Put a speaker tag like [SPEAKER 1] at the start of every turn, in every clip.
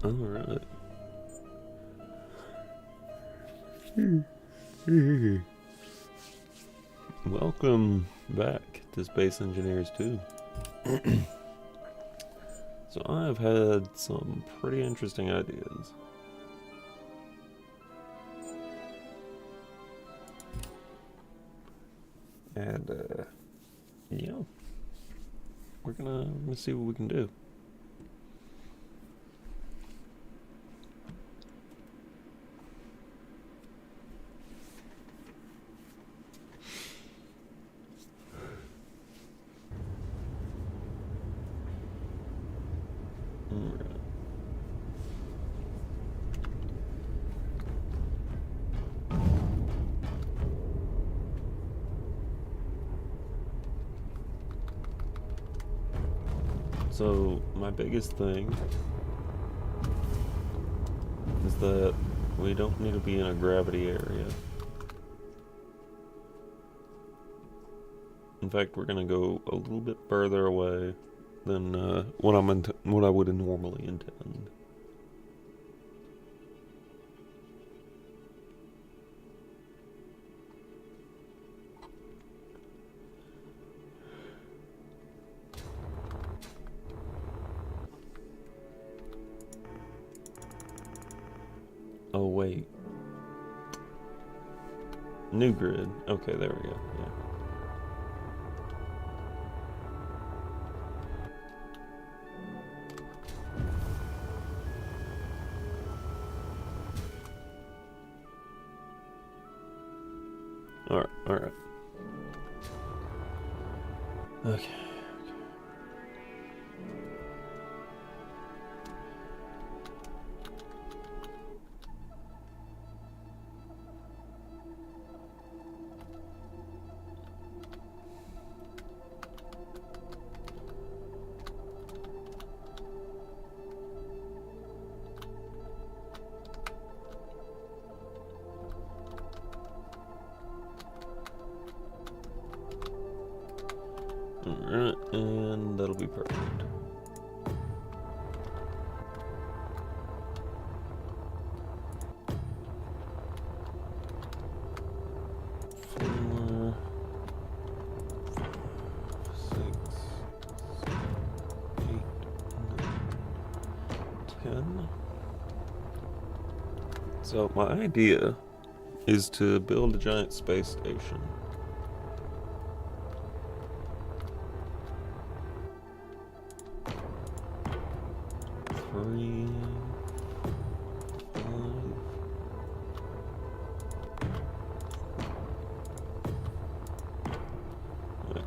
[SPEAKER 1] Alright. Welcome back to Space Engineers 2. So I've had some pretty interesting ideas. And, yeah. We're gonna see what we can do. Alright. So, my biggest thing is that we don't need to be in a gravity area. In fact, we're gonna go a little bit further away than what I would normally intend. Oh wait. New grid. Okay, there we go. Yeah. Alright. Okay. Alright, and that'll be perfect. Four, 6, 8, 9, 10. So my idea is to build a giant space station. Three, 5. Right.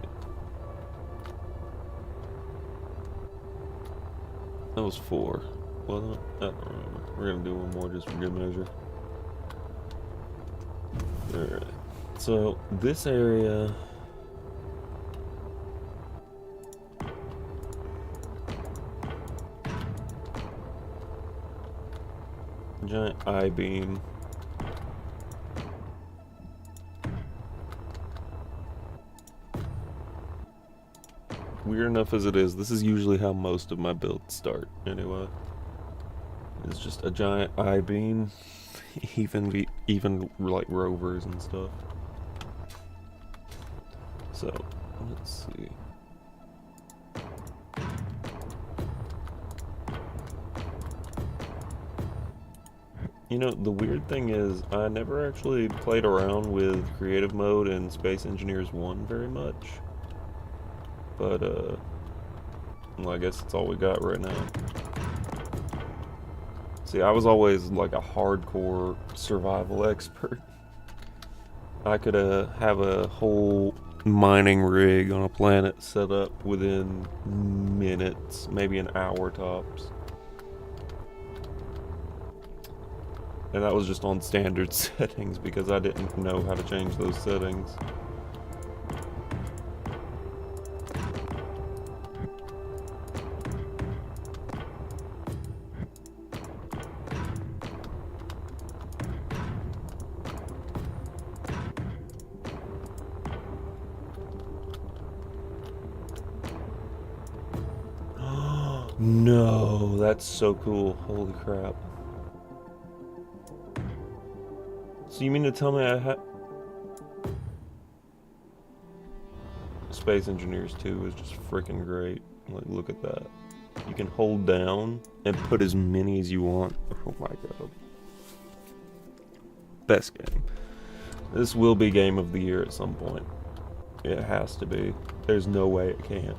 [SPEAKER 1] That was 4. Well, I don't remember. We're gonna do one more just for good measure. Alright. So this area. Giant I-beam. Weird enough as it is, this is usually how most of my builds start, anyway. It's just a giant I-beam, even like rovers and stuff. So, let's see. You know, the weird thing is, I never actually played around with creative mode in Space Engineers 1 very much. But, well, I guess it's all we got right now. See, I was always like a hardcore survival expert. I could have a whole mining rig on a planet set up within minutes, maybe an hour tops. And that was just on standard settings because I didn't know how to change those settings. No, that's so cool. Holy crap. So you mean to tell me I have... Space Engineers 2 is just freaking great. Like, look at that. You can hold down and put as many as you want. Oh my god. Best game. This will be Game of the Year at some point. It has to be. There's no way it can't.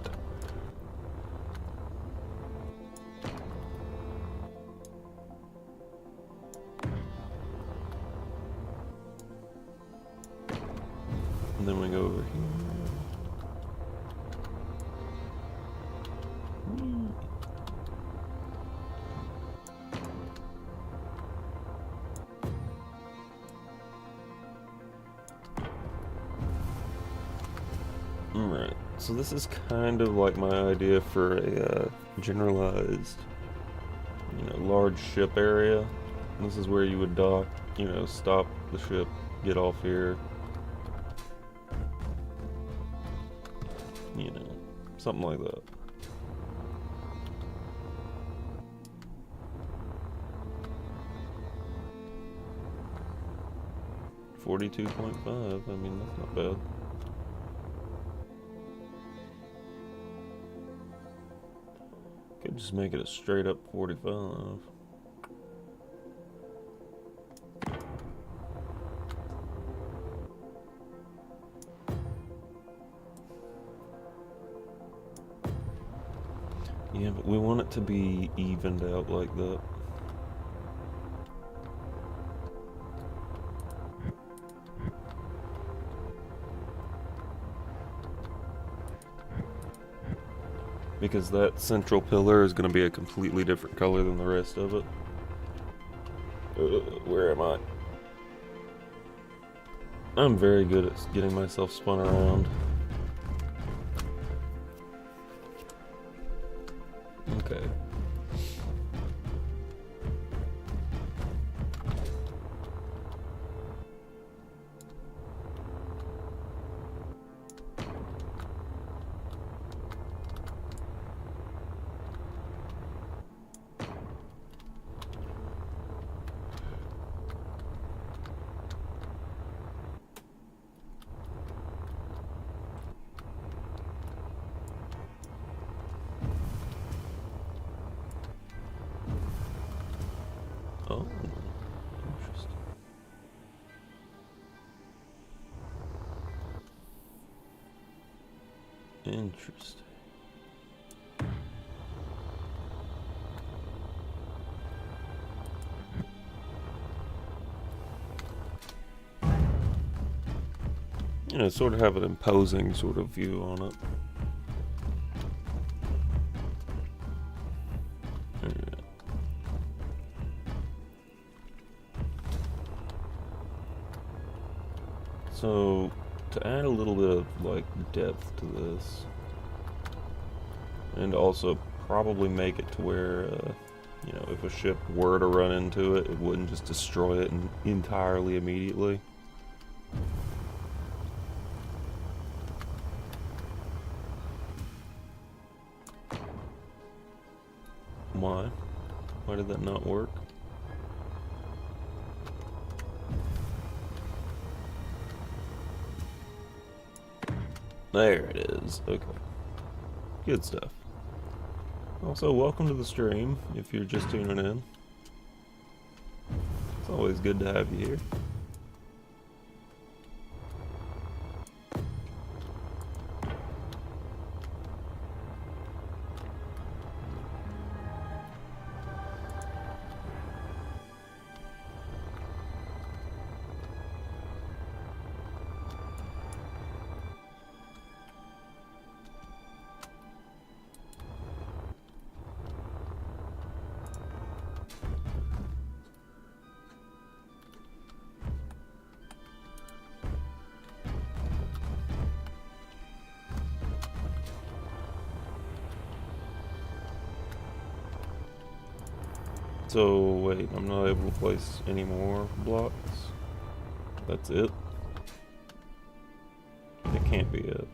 [SPEAKER 1] And then we go over here. Alright, so this is kind of like my idea for a generalized, large ship area. This is where you would dock, stop the ship, get off here. Something like that. $42.5, I mean, that's not bad. Could just make it a straight up 45. Yeah, but we want it to be evened out like that. Because that central pillar is going to be a completely different color than the rest of it. Where am I? I'm very good at getting myself spun around. Okay. Oh, interesting. Interesting. Sort of have an imposing sort of view on it. So, to add a little bit of, depth to this, and also probably make it to where, if a ship were to run into it, it wouldn't just destroy it entirely immediately. Why? Why did that not work? There it is. Okay. Good stuff. Also, welcome to the stream, if you're just tuning in. It's always good to have you here. So, wait, I'm not able to place any more blocks? That's it? It can't be it.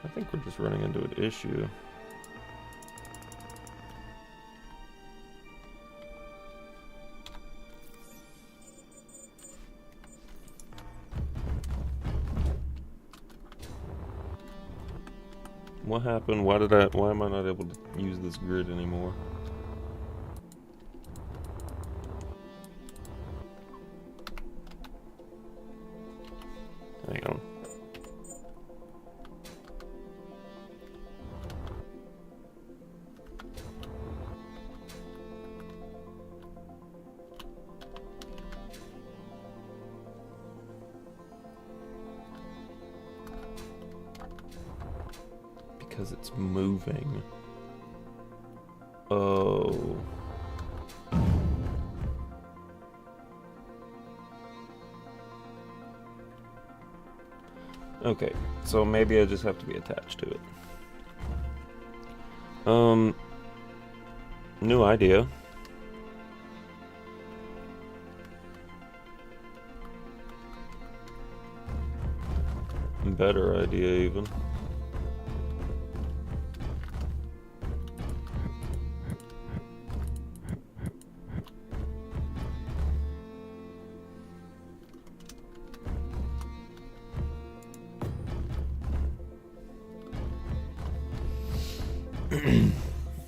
[SPEAKER 1] I think we're just running into an issue. What happened? Why am I not able to use this grid anymore? Hang on. Because it's moving. Oh. Okay, so maybe I just have to be attached to it. New idea. Better idea, even.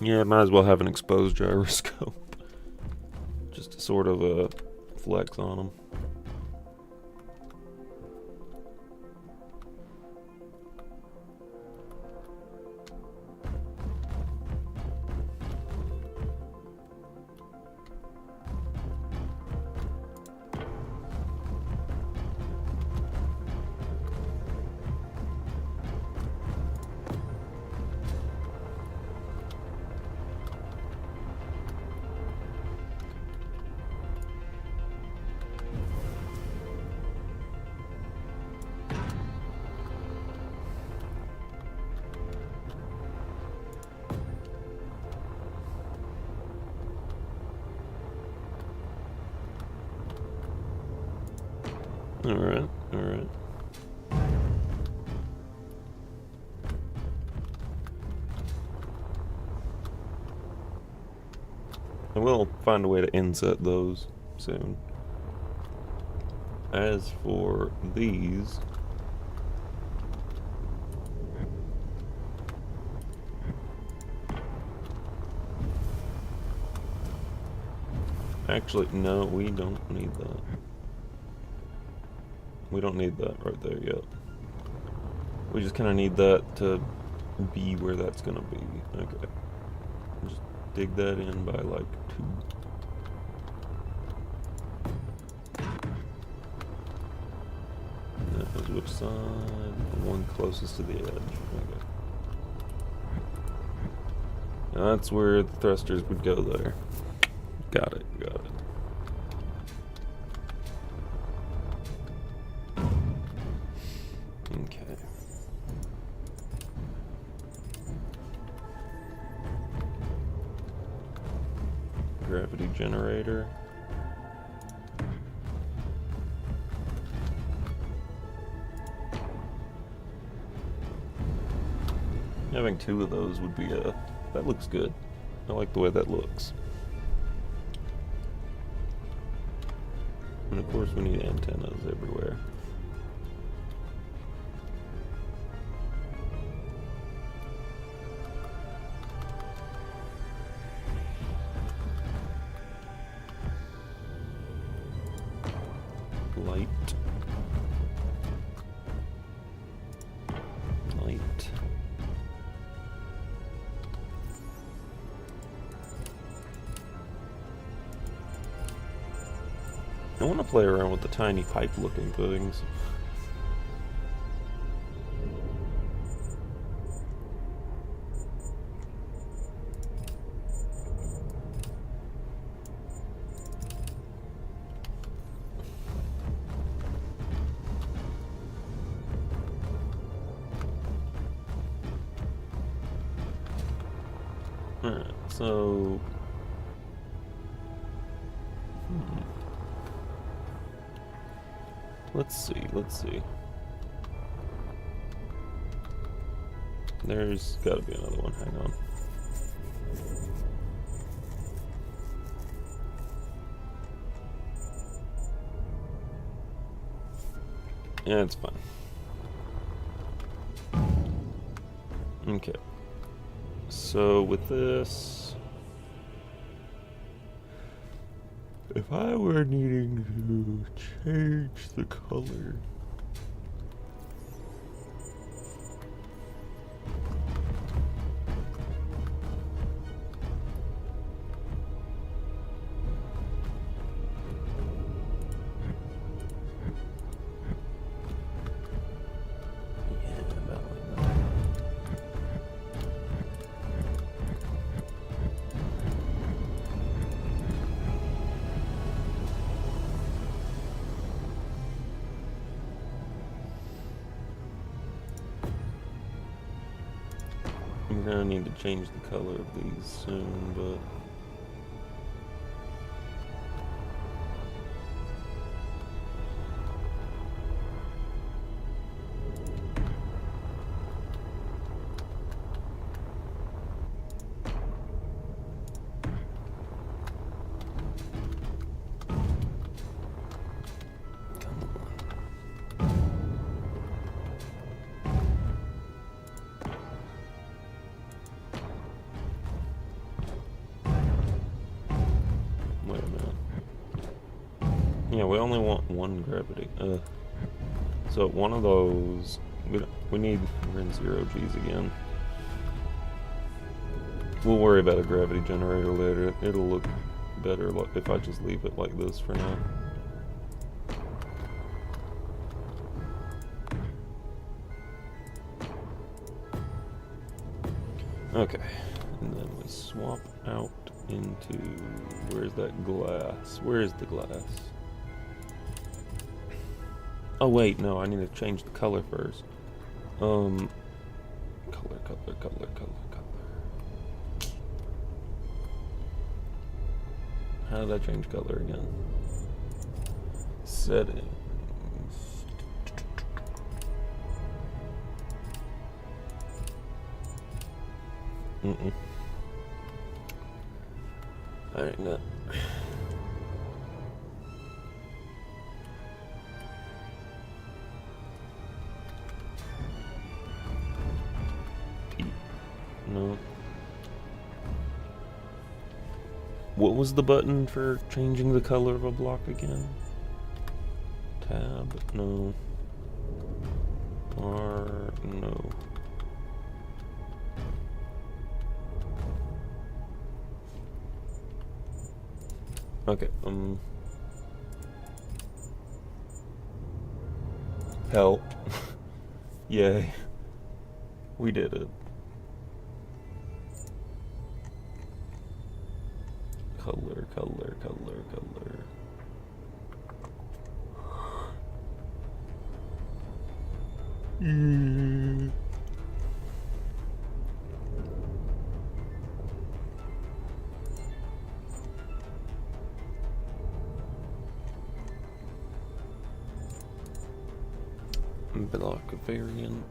[SPEAKER 1] Yeah, might as well have an exposed gyroscope. Just to sort of flex on them. Alright, alright. I will find a way to inset those soon. As for these... Actually, no, we don't need that. We don't need that right there yet. We just kind of need that to be where that's gonna be. Okay. Just dig that in by like 2. And that was which side? The one closest to the edge. Okay. Now that's where the thrusters would go there. Got it, got it. Okay. Gravity generator. Having 2 of those would be that looks good. I like the way that looks. And of course we need antennas everywhere. Light. Light. I want to play around with the tiny pipe looking things. Alright, so... Let's see. There's gotta be another one. Hang on. Yeah, it's fine. Okay. So with this, if I were needing to change the color, I'm gonna need to change the color of these soon, but wait a minute. Yeah, we only want one gravity. So one of those, we're in 0Gs again. We'll worry about a gravity generator later. It'll look better if I just leave it like this for now. Okay, and then we swap out into, where's that glass? Where is the glass? Oh wait, no, I need to change the color first. Color. How did I change color again? Settings. Alright, no. No. What was the button for changing the color of a block again? Tab? No. R? No. Okay, help. Yay. We did it. Color. Block variant.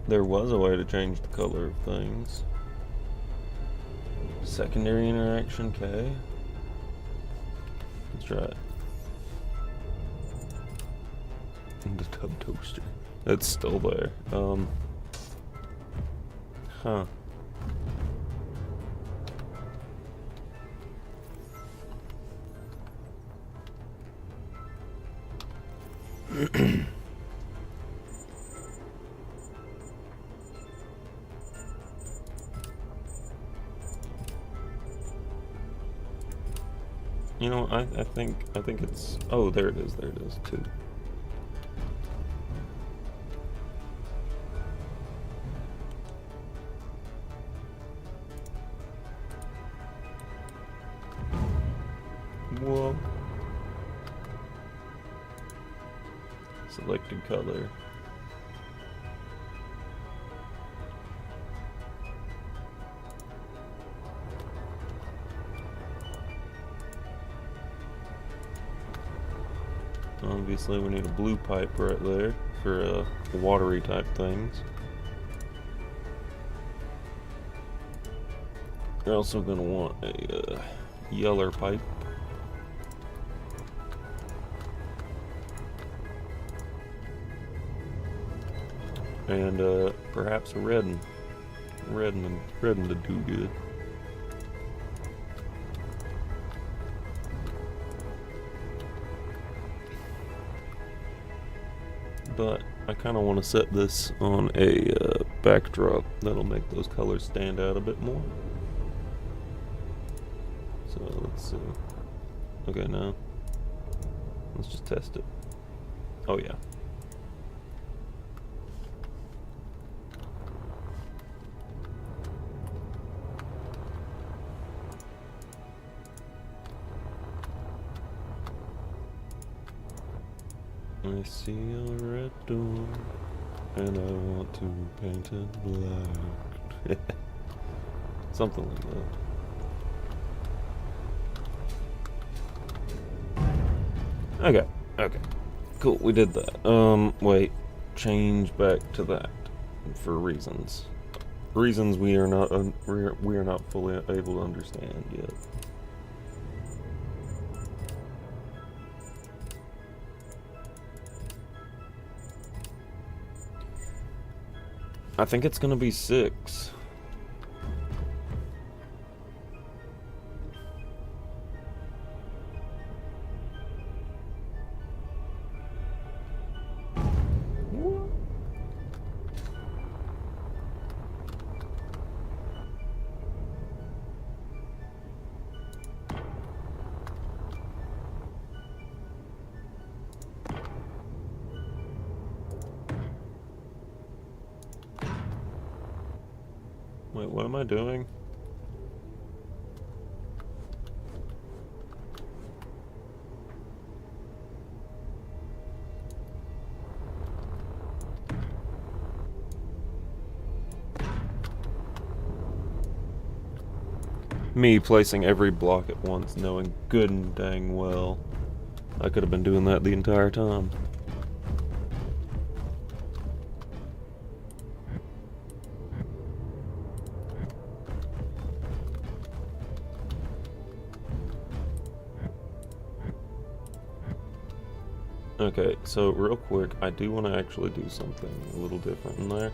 [SPEAKER 1] There was a way to change the color of things. Secondary interaction K. Let's try it. The tub toaster. It's still there. Huh. You know, I think it's, oh, there it is, 2. Whoa. Selected color. Obviously we need a blue pipe right there for watery type things. You're also going to want a yeller pipe. And perhaps a red one. Red one to do good. But I kind of want to set this on a backdrop that'll make those colors stand out a bit more. So let's see. Okay, now let's just test it. Oh yeah. I see a red door, and I want to paint it black. Something like that. Okay, okay. Cool, we did that. Wait. Change back to that for reasons. Reasons we are not fully able to understand yet. I think it's gonna be 6. Wait, what am I doing? Me placing every block at once, knowing good and dang well I could have been doing that the entire time. Okay, so real quick, I do want to actually do something a little different in there.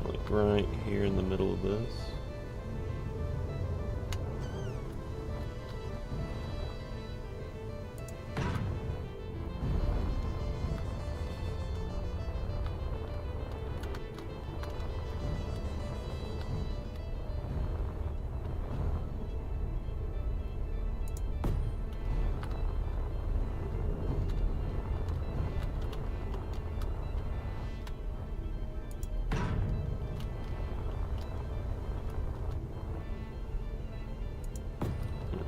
[SPEAKER 1] Like right here in the middle of this.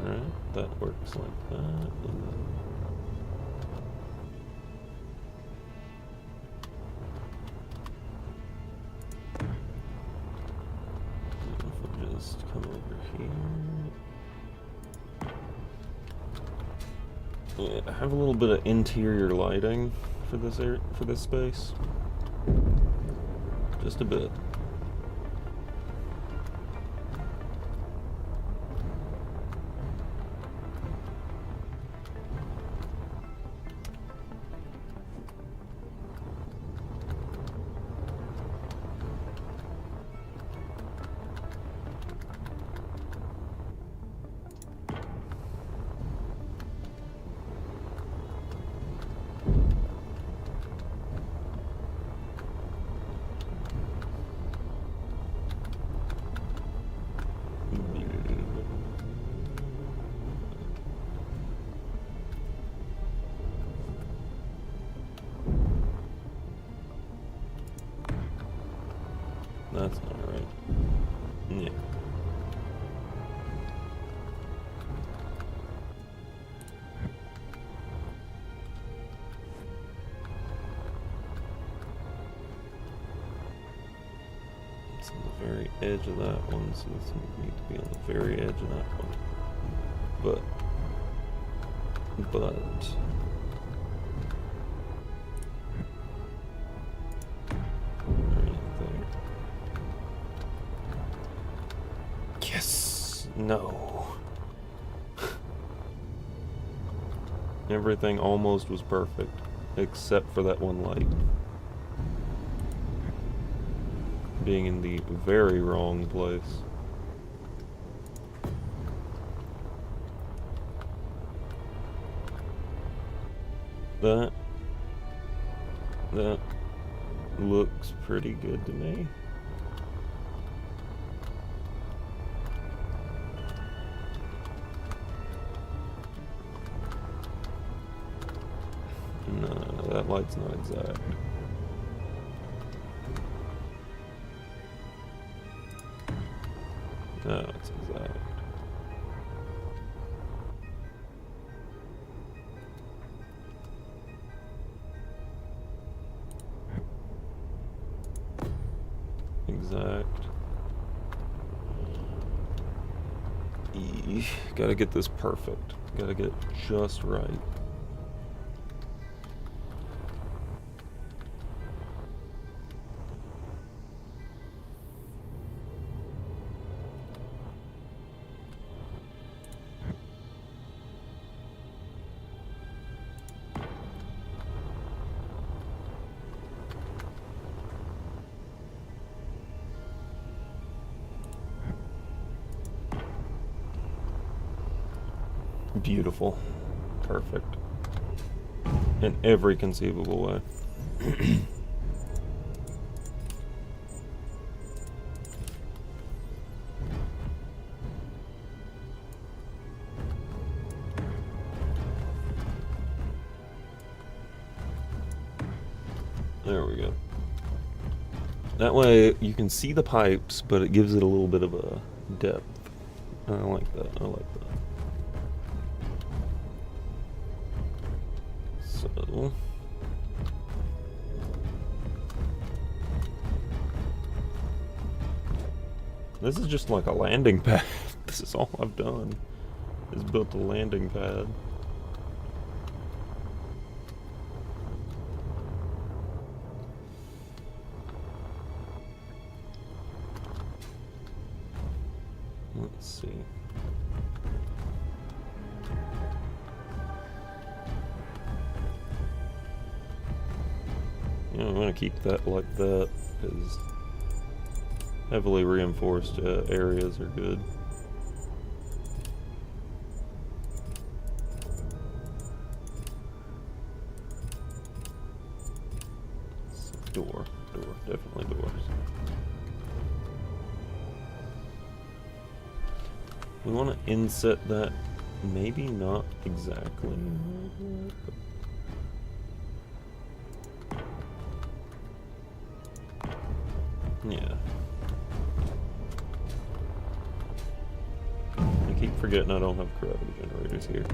[SPEAKER 1] Alright, that works like that. And then if we just come over here. Yeah, I have a little bit of interior lighting for this space. Just a bit. very edge of that one, so this would need to be on the very edge of that one. But right there. Yes! No. Everything almost was perfect, except for that one light. Being in the very wrong place. That looks pretty good to me. No, that light's not exact. No, it's exact. Exact. Gotta get this perfect. Gotta get it just right. Beautiful. Perfect. In every conceivable way. There we go. That way you can see the pipes, but it gives it a little bit of a depth. I like that. I like that. So this is just like a landing pad. This is all I've done, is built a landing pad. Let's see. Yeah, I'm gonna keep that like that, because heavily reinforced areas are good. Door, definitely doors. We want to inset that, maybe not exactly. Yeah. I keep forgetting I don't have gravity generators here.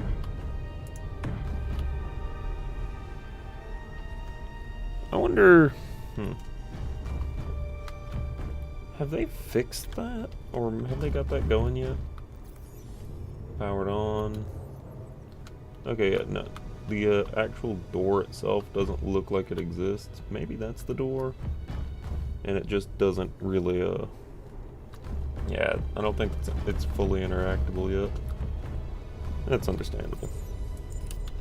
[SPEAKER 1] I wonder... Have they fixed that? Or have they got that going yet? Powered on. Okay, yeah, no. The actual door itself doesn't look like it exists. Maybe that's the door. And it just doesn't really, yeah, I don't think it's fully interactable yet. That's understandable.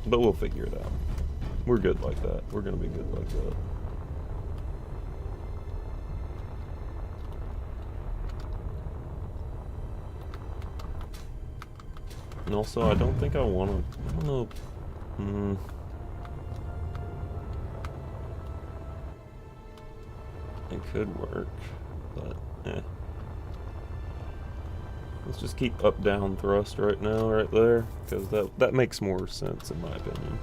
[SPEAKER 1] But we'll figure it out. We're good like that. We're gonna be good like that. And also, I don't think I want to, I don't know, it could work, but let's just keep up-down thrust right now, right there, because that makes more sense in my opinion.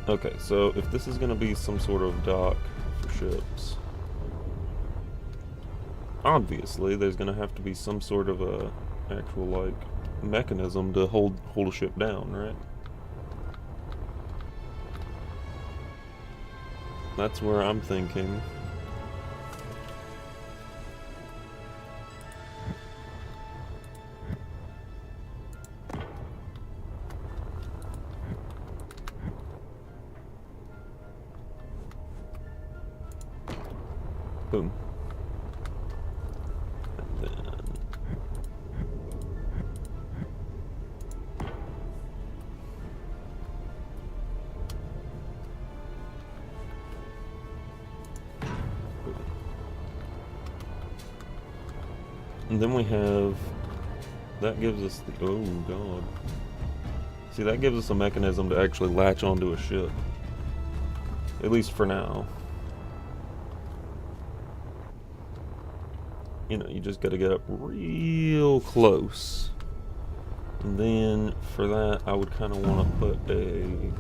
[SPEAKER 1] Okay, so if this is going to be some sort of dock for ships, obviously there's going to have to be some sort of a actual, like, mechanism to hold a ship down, right? That's where I'm thinking And then we have, that gives us the, oh god. See, that gives us a mechanism to actually latch onto a ship. At least for now. You know, you just gotta get up real close. And then for that, I would kind of want to put a,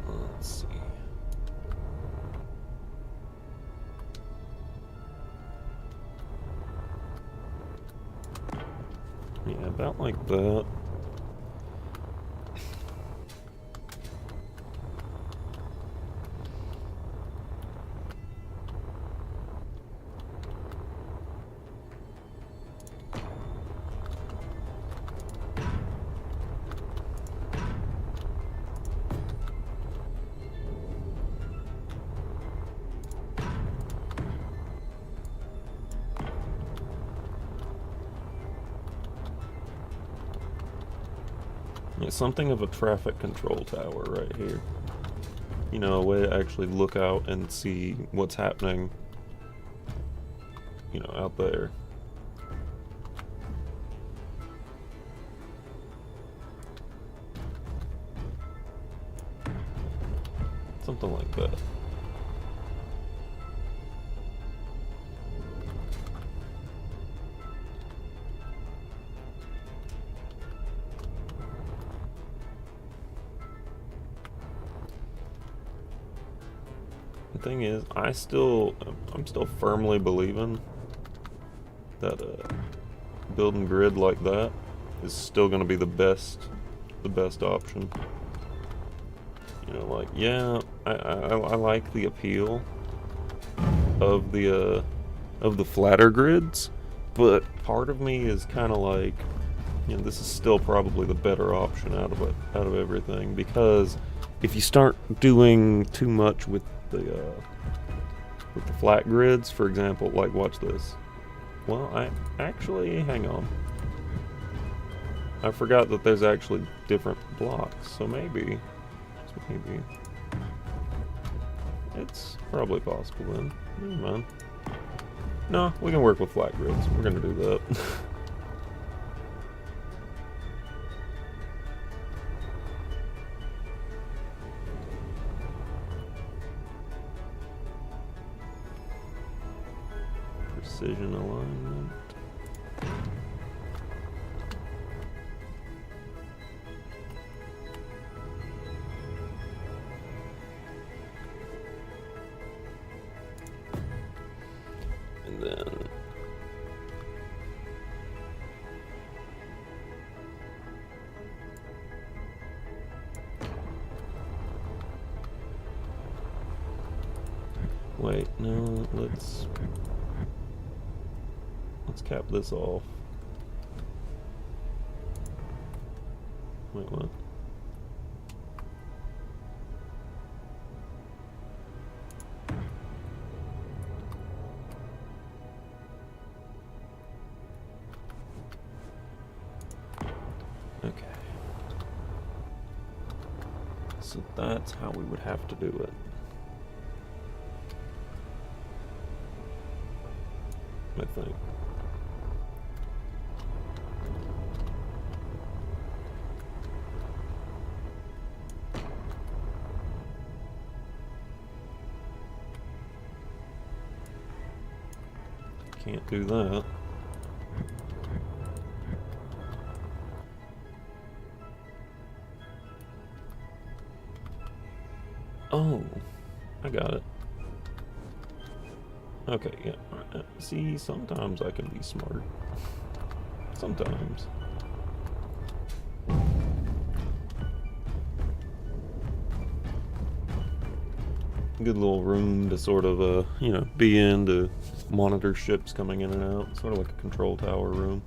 [SPEAKER 1] let's see. Yeah, about like that. It's something of a traffic control tower right here. You know, a way to actually look out and see what's happening, you know, out there. Something like that. The thing is, I'm still firmly believing that building grid like that is still going to be the best option. You know, like, yeah, I like the appeal of the flatter grids, but part of me is kind of like, you know, this is still probably the better option out of everything, because if you start doing too much with the flat grids, for example, like watch this. Well, I actually, hang on. I forgot that there's actually different blocks, so maybe it's probably possible then. Never mind. No, we can work with flat grids. We're gonna do that. Precision alignment. And then wait, no, let's cap this off. Wait, what? Okay. So that's how we would have to do it. I think. Can't do that. Oh, I got it. Okay, yeah. See, sometimes I can be smart. Sometimes. Good little room to sort of, you know, be in to monitor ships coming in and out. Sort of like a control tower room.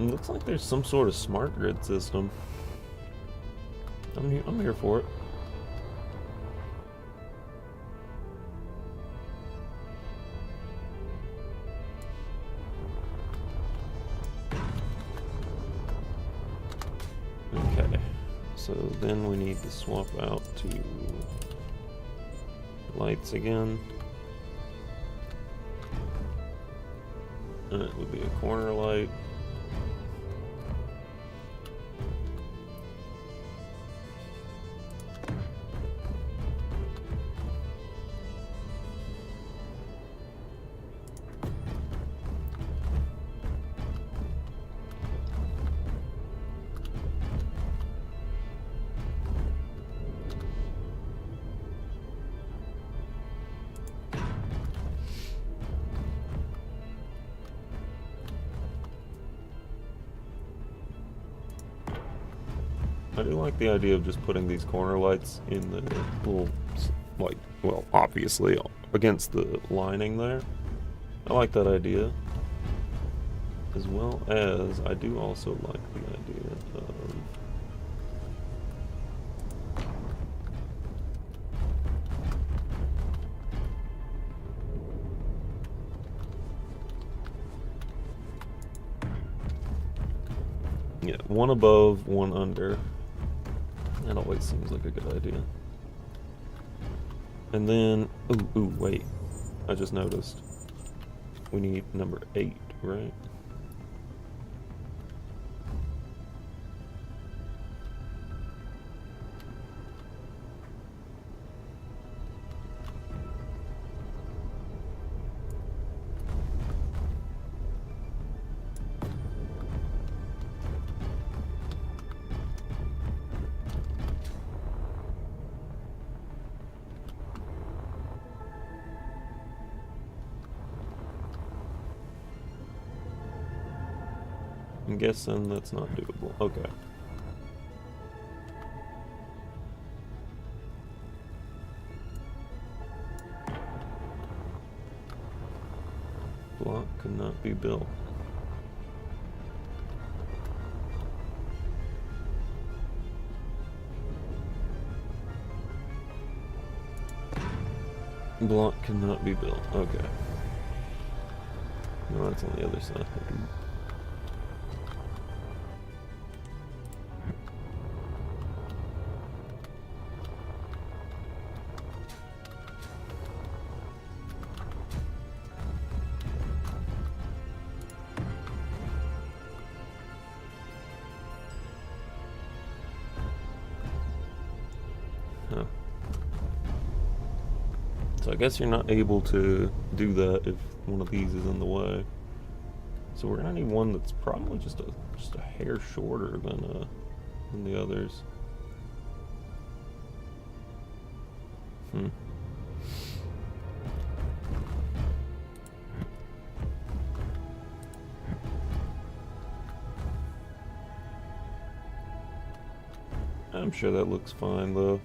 [SPEAKER 1] It looks like there's some sort of smart grid system. I'm here for it. Okay, so then we need to swap out to lights again. And it would be a corner light. I do like the idea of just putting these corner lights in the little, like, well, obviously against the lining there. I like that idea. As well as, I do also like the idea of... yeah, one above, one under. That always seems like a good idea. And then, ooh, wait. I just noticed. We need number 8, right? I'm guessing that's not doable. Okay. Block could not be built. Block cannot be built. Okay. No, that's on the other side. Huh. So I guess you're not able to do that if one of these is in the way. So we're gonna need one that's probably just a hair shorter than the others. I'm sure that looks fine though.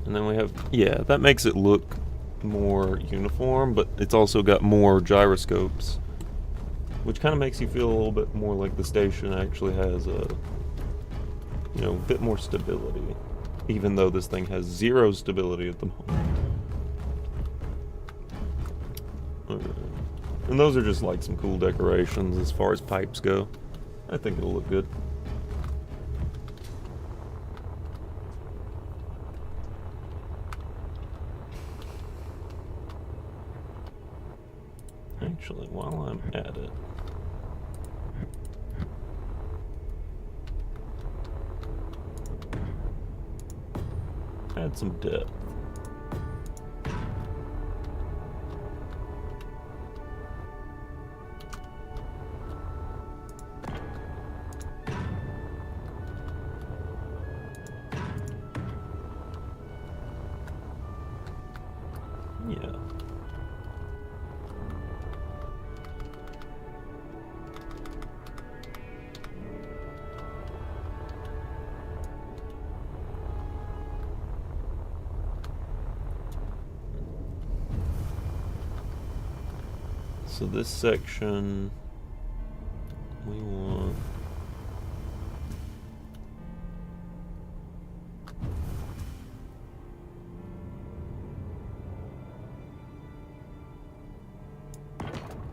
[SPEAKER 1] And then we have, yeah, that makes it look more uniform, but it's also got more gyroscopes, which kind of makes you feel a little bit more like the station actually has a, you know, bit more stability, even though this thing has 0 stability at the moment. Okay. And those are just like some cool decorations as far as pipes go. I think it'll look good. Actually, while I'm at it, add some depth. Yeah. So this section, we want...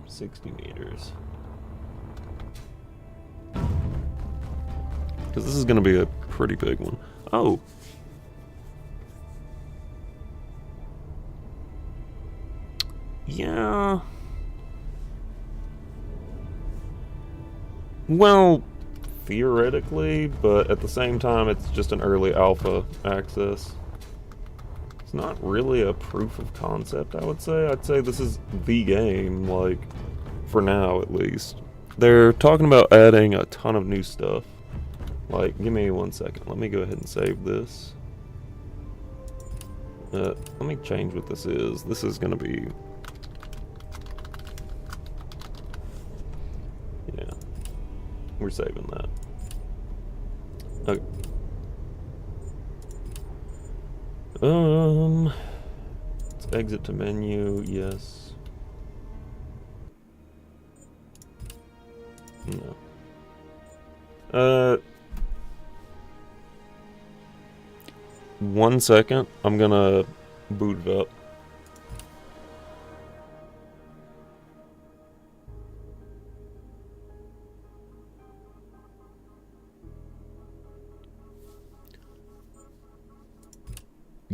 [SPEAKER 1] $60 because this is going to be a pretty big one. Oh, yeah. Well, theoretically, but at the same time, it's just an early alpha access. It's not really a proof of concept, I would say. I'd say this is the game, like, for now at least. They're talking about adding a ton of new stuff. Like, give me 1 second. Let me go ahead and save this. Let me change what this is. This is gonna be... yeah. We're saving that. Okay. Let's exit to menu, yes. No. 1 second, I'm gonna boot it up.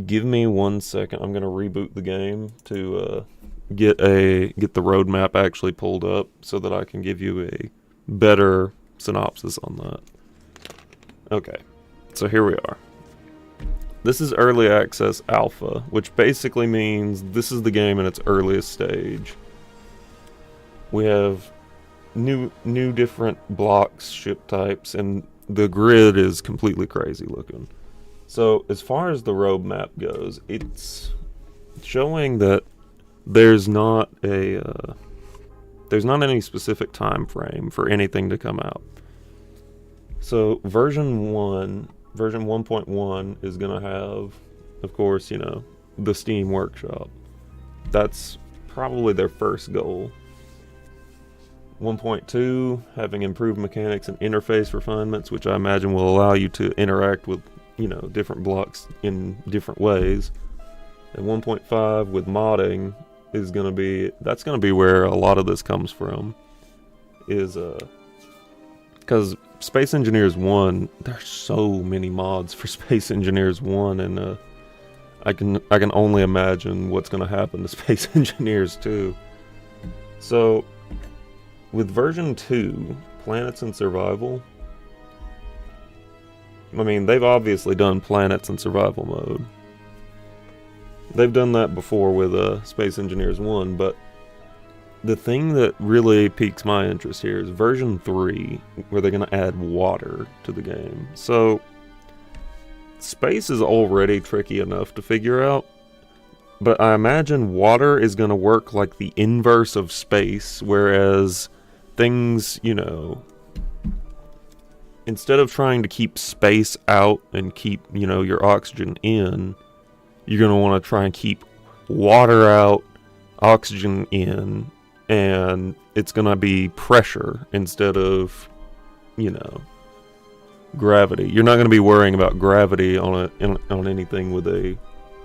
[SPEAKER 1] Give me 1 second. I'm gonna reboot the game to get the roadmap actually pulled up so that I can give you a better synopsis on that. Okay, so here we are. This is early access alpha, which basically means this is the game in its earliest stage. We have new different blocks, ship types, and the grid is completely crazy looking. So as far as the roadmap goes, it's showing that there's not any specific time frame for anything to come out. So version 1.1 is gonna have, of course, you know, the Steam Workshop. That's probably their first goal. 1.2 having improved mechanics and interface refinements, which I imagine will allow you to interact with, you know, different blocks in different ways. And 1.5 with modding is gonna be, that's gonna be where a lot of this comes from. Is because Space Engineers 1, there's so many mods for Space Engineers 1, and I can only imagine what's gonna happen to Space Engineers 2. So with version 2, Planets and Survival, I mean, they've obviously done planets in survival mode. They've done that before with Space Engineers 1, but the thing that really piques my interest here is version 3, where they're going to add water to the game. So, space is already tricky enough to figure out, but I imagine water is going to work like the inverse of space, whereas things, you know, instead of trying to keep space out and keep, you know, your oxygen in, you're going to want to try and keep water out, oxygen in, and it's going to be pressure instead of, you know, gravity. You're not going to be worrying about gravity on anything with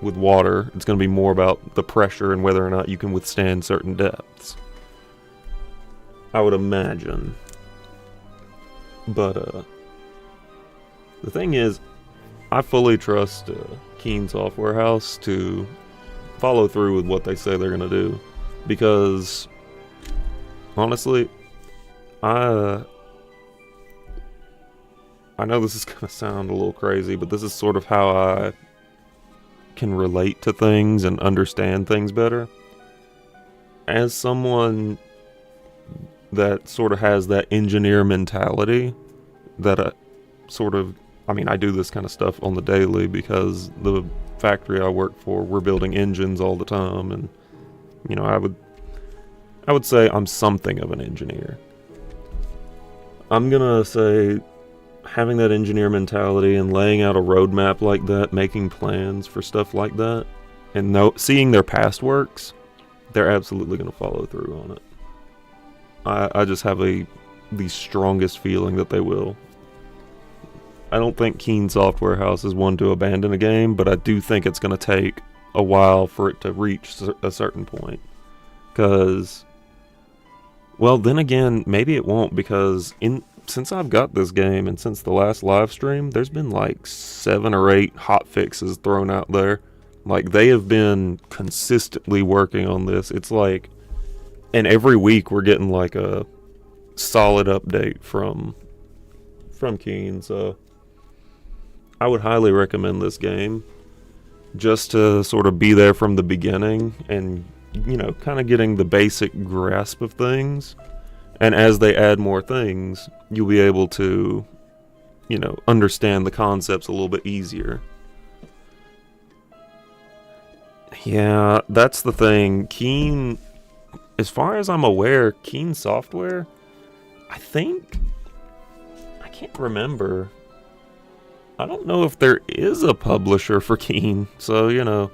[SPEAKER 1] water. It's going to be more about the pressure and whether or not you can withstand certain depths, I would imagine. But the thing is, I fully trust Keen Software House to follow through with what they say they're gonna do, because honestly, I know this is gonna sound a little crazy, but this is sort of how I can relate to things and understand things better. As someone that sort of has that engineer mentality, that I mean, I do this kind of stuff on the daily because the factory I work for, we're building engines all the time, and you know, I would say I'm something of an engineer. I'm gonna say having that engineer mentality and laying out a roadmap like that, making plans for stuff like that, and seeing their past works, they're absolutely gonna follow through on it. I just have the strongest feeling that they will. I don't think Keen Software House is one to abandon a game, but I do think it's going to take a while for it to reach a certain point. Because, well, then again, maybe it won't, because since I've got this game and since the last live stream, there's been like 7 or 8 hot fixes thrown out there. Like, they have been consistently working on this. It's like, and every week we're getting like a solid update from Keen, so I would highly recommend this game just to sort of be there from the beginning and, you know, kind of getting the basic grasp of things. And as they add more things, you'll be able to, you know, understand the concepts a little bit easier. Yeah, that's the thing. Keen, as far as I'm aware, Keen Software, I can't remember. I don't know if there is a publisher for Keen, so, you know,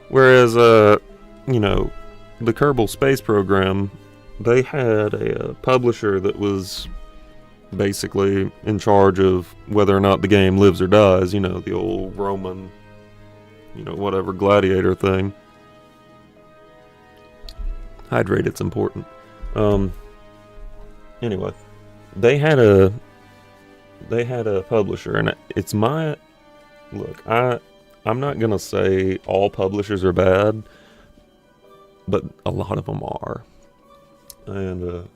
[SPEAKER 1] whereas, you know, the Kerbal Space Program, they had a publisher that was basically in charge of whether or not the game lives or dies, you know, the old Roman, you know, whatever, gladiator thing. Hydrate, it's important. Anyway, they had a publisher, and it's my look. I'm not gonna say all publishers are bad, but a lot of them are, and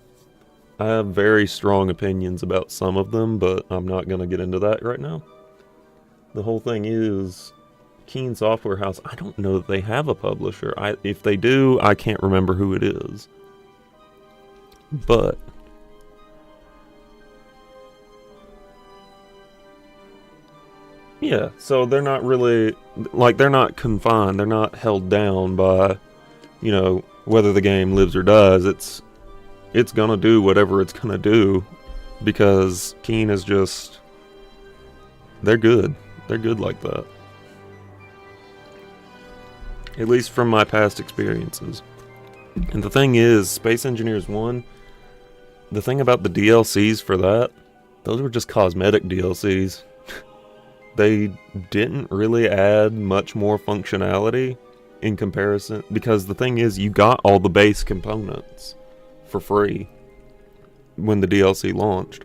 [SPEAKER 1] I have very strong opinions about some of them, but I'm not gonna get into that right now. The whole thing is, Keen Software House, I don't know that they have a publisher. If they do, I can't remember who it is. But yeah, so they're not really, like, they're not confined, they're not held down by, you know, whether the game lives or dies. It's gonna do whatever it's gonna do, because Keen is just, they're good. They're good like that. At least from my past experiences. And the thing is, Space Engineers 1, the thing about the DLCs for that, those were just cosmetic DLCs. They didn't really add much more functionality in comparison, because the thing is, you got all the base components for free when the DLC launched.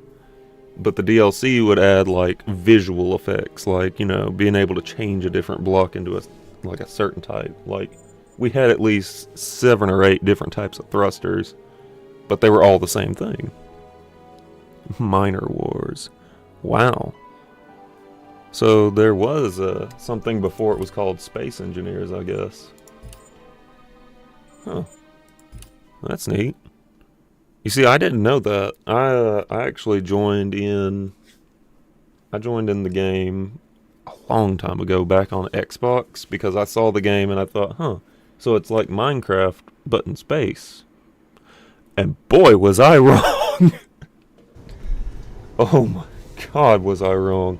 [SPEAKER 1] But the DLC would add, like, visual effects, like, you know, being able to change a different block into a certain type. Like, we had at least 7 or 8 different types of thrusters, but they were all the same thing. Minor Wars. Wow. So there was something before it was called Space Engineers, I guess. Huh. That's neat. You see, I didn't know that. I actually joined in the game a long time ago, back on Xbox, because I saw the game and I thought, huh, so it's like Minecraft, but in space. And boy, was I wrong! Oh my god, was I wrong.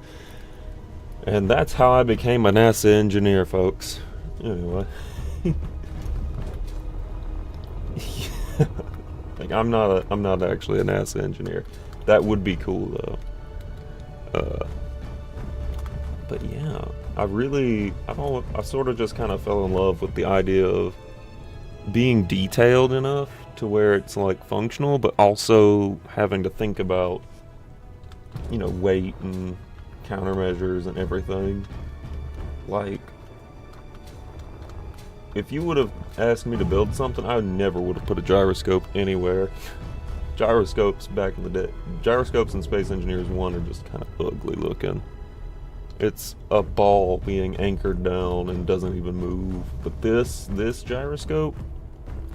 [SPEAKER 1] And that's how I became a NASA engineer, folks. Anyway. Like, I'm not actually a NASA engineer. That would be cool, though. But yeah, I sort of just kind of fell in love with the idea of being detailed enough to where it's, like, functional, but also having to think about, you know, weight and countermeasures and everything. Like, if you would have asked me to build something, I never would have put a gyroscope anywhere. Gyroscopes back in the day, gyroscopes in Space Engineers 1 are just kind of ugly looking. It's a ball being anchored down and doesn't even move. But this gyroscope,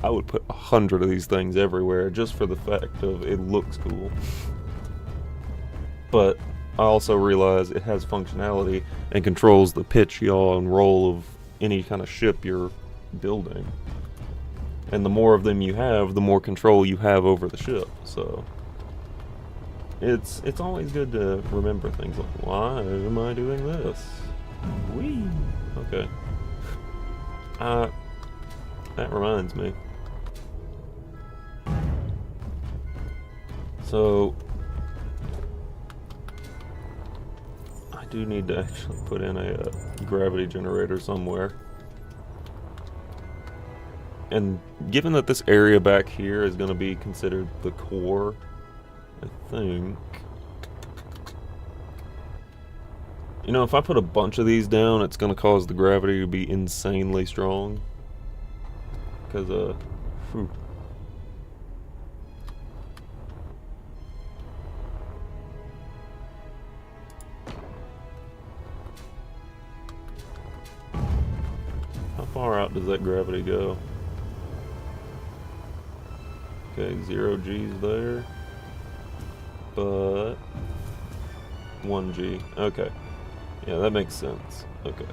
[SPEAKER 1] I would put 100 of these things everywhere just for the fact of it looks cool. But I also realize it has functionality and controls the pitch, yaw, and roll of any kind of ship you're building. And the more of them you have, the more control you have over the ship. So it's always good to remember things like, why am I doing this? Whee! Okay. That reminds me. So I do need to actually put in a gravity generator somewhere. And given that this area back here is going to be considered the core, I think... You know, if I put a bunch of these down, it's going to cause the gravity to be insanely strong. Because, whew. How far out does that gravity go? Okay, 0 G's there. But 1 G. Okay. Yeah, that makes sense. Okay.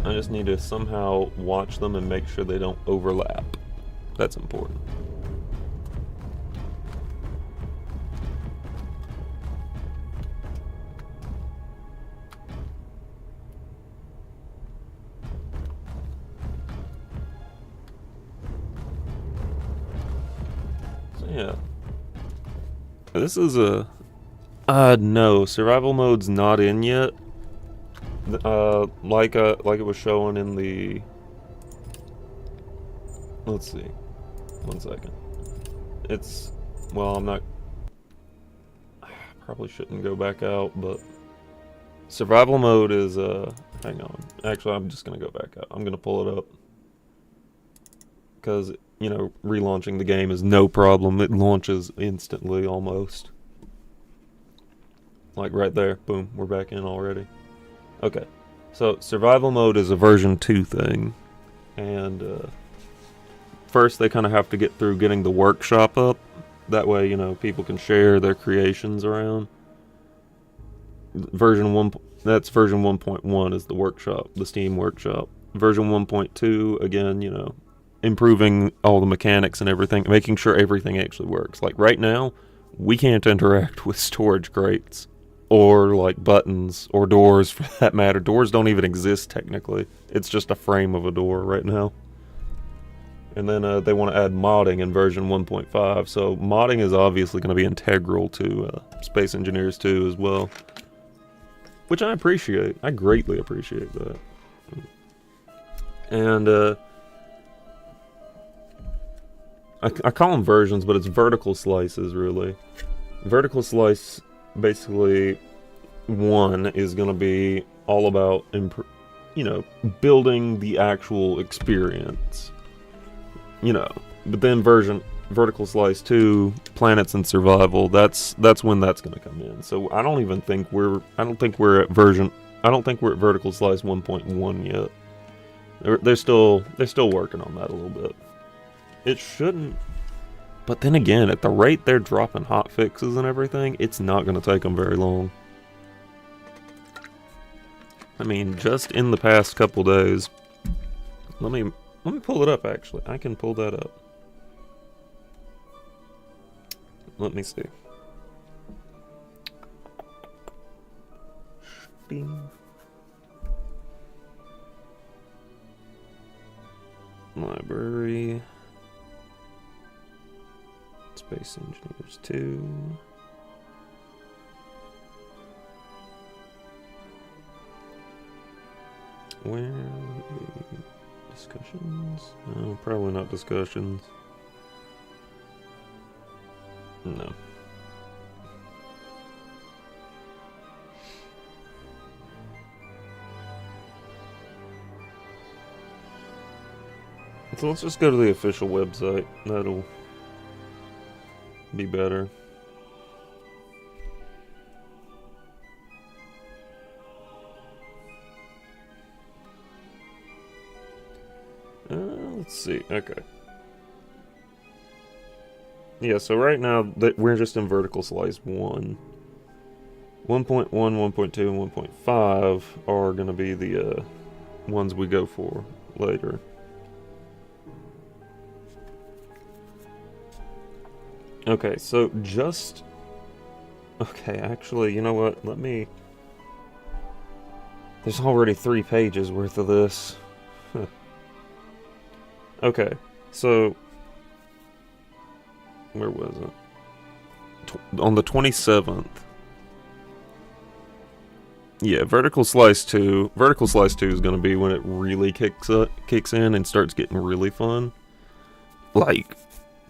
[SPEAKER 1] I just need to somehow watch them and make sure they don't overlap. That's important. So yeah. This is a... no, survival mode's not in yet. Like it was showing in the... Let's see. 1 second. It's... Well, I'm not... Probably shouldn't go back out, but... Survival mode is, hang on. Actually, I'm just gonna go back out. I'm gonna pull it up. Because, you know, relaunching the game is no problem. It launches instantly, almost. Like right there. Boom. We're back in already. Okay. So, survival mode is a version 2 thing. And, first they kind of have to get through getting the workshop up. That way, you know, people can share their creations around. Version 1, that's version 1.1 is the workshop, the Steam workshop. Version 1.2, again, you know, improving all the mechanics and everything, making sure everything actually works. Like right now, we can't interact with storage crates or like buttons or doors for that matter. Doors don't even exist technically. It's just a frame of a door right now. And then they want to add modding in version 1.5. So modding is obviously going to be integral to Space Engineers 2 as well. Which I appreciate. I greatly appreciate that. And I call them versions, but it's vertical slices, really. Vertical slice, basically, 1 is going to be all about, you know, building the actual experience. You know, but then vertical slice 2, planets and survival, that's when that's going to come in. So I don't think we're at vertical slice 1.1 yet. They're still working on that a little bit. It shouldn't, but then again, at the rate they're dropping hot fixes and everything, it's not going to take them very long. I mean, just in the past couple days, let me pull it up. Actually, I can pull that up. Let me see. Steam. Library. Space Engineers 2. Where? Discussions? No, probably not discussions. No. So let's just go to the official website. That'll be better. Let's see. Okay. Yeah, so right now we're just in vertical slice 1. 1.1, 1.2, and 1.5 are going to be the ones we go for later. Okay, so just... Okay, actually, you know what? There's already 3 pages worth of this. Okay, so... Where was it? On the 27th. Yeah, Vertical Slice 2. Vertical Slice 2 is going to be when it really kicks in and starts getting really fun. Like,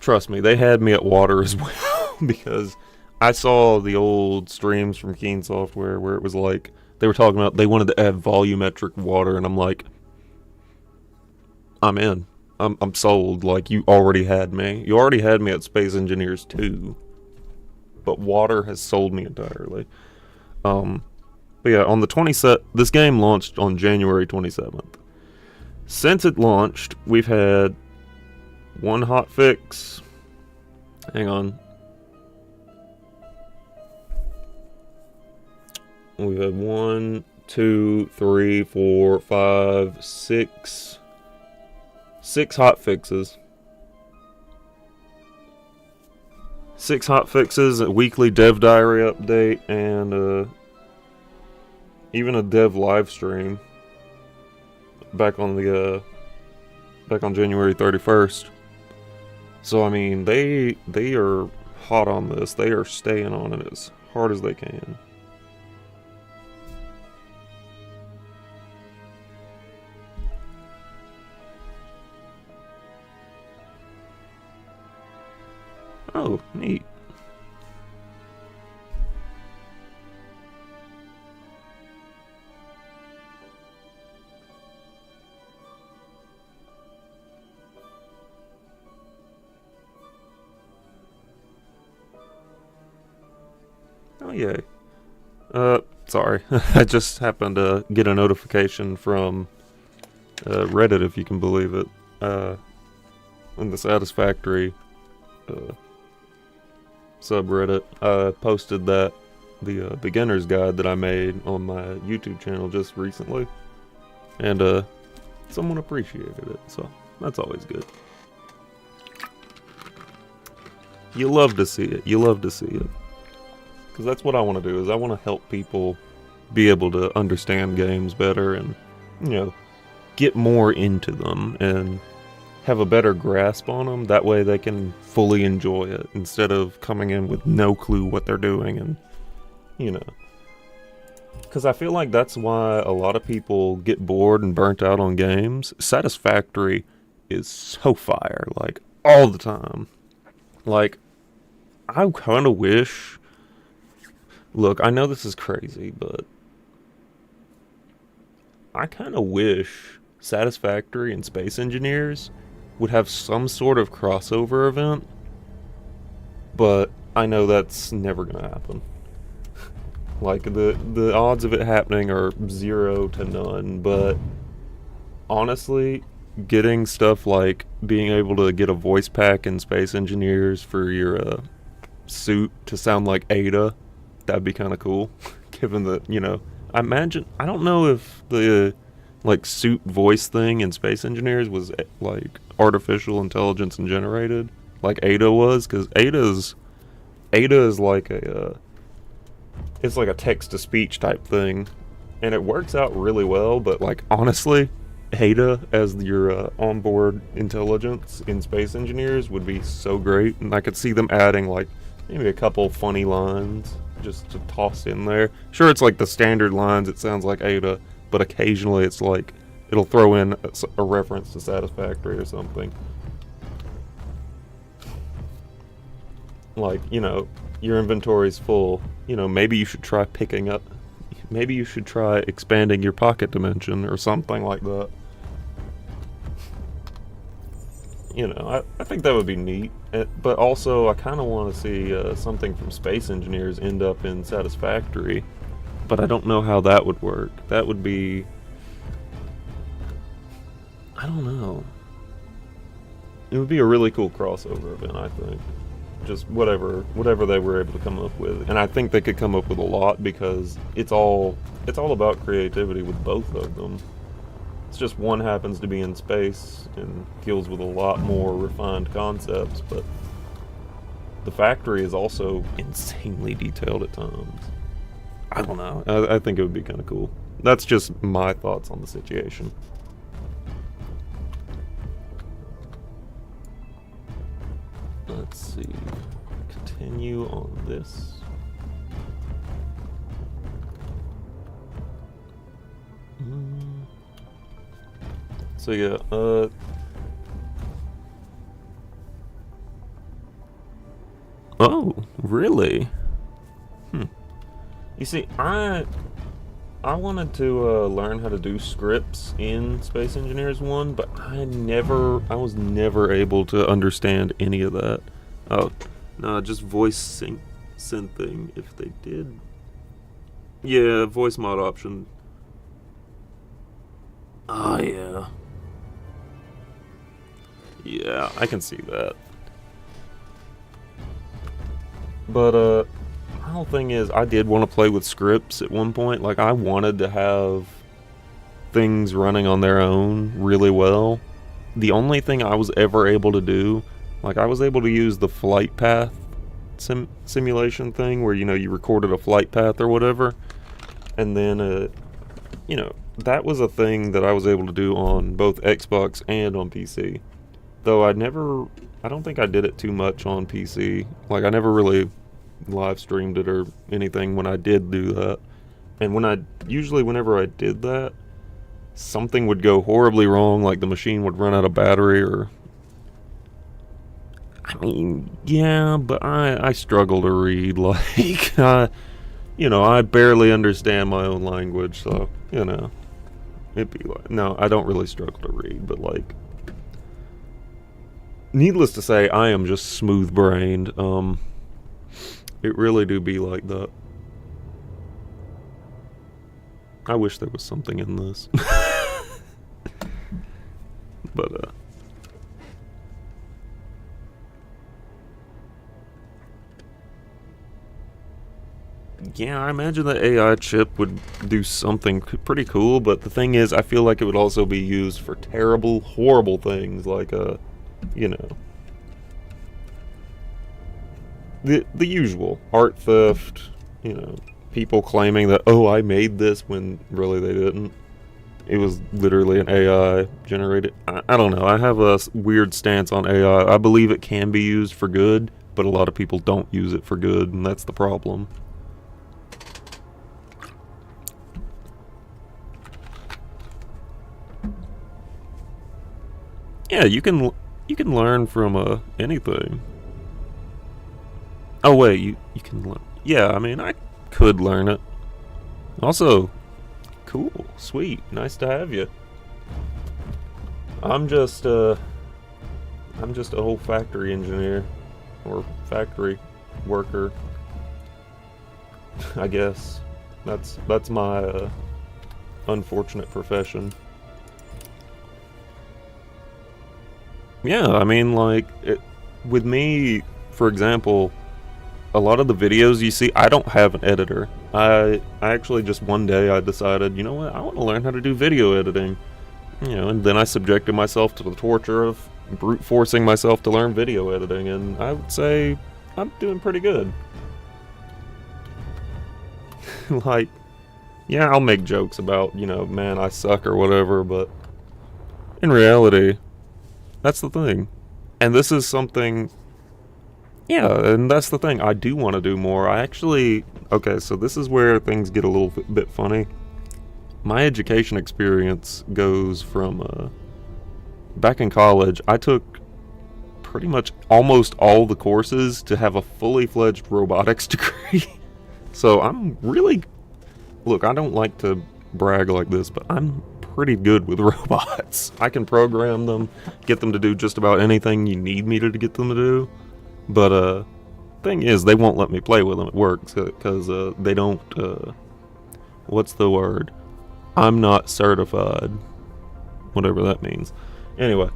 [SPEAKER 1] trust me, they had me at water as well because I saw the old streams from Keen Software where it was like they were talking about they wanted to add volumetric water, and I'm like, I'm in. I'm sold. Like, you already had me. You already had me at Space Engineers 2. But water has sold me entirely. But yeah, on the 27th, this game launched on January 27th. Since it launched, we've had one hotfix. Hang on. We've had 1, 2, 3, 4, 5, 6. 6 hotfixes. 6 hotfixes, a weekly dev diary update, and even a dev live stream back on January 31st. So I mean, they are hot on this. They are staying on it as hard as they can. Oh, neat. Oh, yay. Sorry. I just happened to get a notification from Reddit, if you can believe it, in the Satisfactory subreddit. I posted that the beginner's guide that I made on my YouTube channel just recently, and someone appreciated it, so that's always good. You love to see it. You love to see it. Because that's what I want to do, is I want to help people be able to understand games better and, you know, get more into them and have a better grasp on them. That way they can fully enjoy it instead of coming in with no clue what they're doing and, you know. Because I feel like that's why a lot of people get bored and burnt out on games. Satisfactory is so fire, like, all the time. Like, I kind of wish... Look, I know this is crazy, but I kind of wish Satisfactory and Space Engineers would have some sort of crossover event, but I know that's never gonna happen. Like, the odds of it happening are 0 to none, but honestly, getting stuff like being able to get a voice pack in Space Engineers for your suit to sound like Ada, that'd be kind of cool, given that, you know, I don't know if the, like, suit voice thing in Space Engineers was, like, artificial intelligence and generated, like Ada was, because Ada is like it's like a text-to-speech type thing, and it works out really well, but, like, honestly, Ada as your onboard intelligence in Space Engineers would be so great, and I could see them adding, like, maybe a couple funny lines just to toss in there. Sure, it's like the standard lines, it sounds like Ada, but occasionally it's like, it'll throw in a reference to Satisfactory or something. Like, you know, your inventory's full, you know, maybe you should try expanding your pocket dimension or something like that. You know, I think that would be neat, but also I kind of want to see something from Space Engineers end up in Satisfactory, but I don't know how that would work. That would be... I don't know. It would be a really cool crossover event, I think. just whatever they were able to come up with. And I think they could come up with a lot because it's all about creativity with both of them. It's just one happens to be in space and deals with a lot more refined concepts, but the factory is also insanely detailed at times. I don't know. I think it would be kind of cool. That's just my thoughts on the situation. Let's see. Continue on this. So yeah, oh, really? You see, I wanted to learn how to do scripts in Space Engineers 1, but I was never able to understand any of that. Oh, no, just voice synthing if they did. Yeah, voice mod option. Oh, yeah. Yeah, I can see that. But, the whole thing is, I did want to play with scripts at one point. Like, I wanted to have things running on their own really well. The only thing I was ever able to do, like, I was able to use the flight path simulation thing where, you recorded a flight path or whatever. And then, that was a thing that I was able to do on both Xbox and on PC. Though I don't think I did it too much on PC. Like, I never really live streamed it or anything when I did do that. And whenever I did that, something would go horribly wrong, like the machine would run out of battery or... I mean, yeah, but I struggle to read, like, I barely understand my own language, so, it'd be like, no, I don't really struggle to read, but like, needless to say, I am just smooth-brained. It really do be like that. I wish there was something in this. But, yeah, I imagine the AI chip would do something pretty cool, but the thing is, I feel like it would also be used for terrible, horrible things, like, the usual. Art theft, people claiming that, oh, I made this, when really they didn't. It was literally an AI generated. I don't know, I have a weird stance on AI. I believe it can be used for good, but a lot of people don't use it for good, and that's the problem. Yeah, you can learn from anything. Oh wait, you can learn. Yeah, I mean, I could learn it. Also, cool, sweet, nice to have you. I'm just a whole factory engineer or factory worker. I guess that's my unfortunate profession. Yeah, I mean, like, with me, for example, a lot of the videos you see, I don't have an editor. I actually just one day I decided, you know what, I want to learn how to do video editing. And then I subjected myself to the torture of brute forcing myself to learn video editing, and I would say I'm doing pretty good. Like, yeah, I'll make jokes about, man, I suck or whatever, but in reality, that's the thing. And this is something... Yeah, and that's the thing. I do want to do more. Okay, so this is where things get a little bit funny. My education experience goes from... back in college, I took pretty much almost all the courses to have a fully fledged robotics degree. So I'm really... Look, I don't like to brag like this, but I'm pretty good with robots. I can program them, get them to do just about anything you need me to get them to do. But, thing is, they won't let me play with them at work, because, they don't, what's the word? I'm not certified. Whatever that means. Anyway,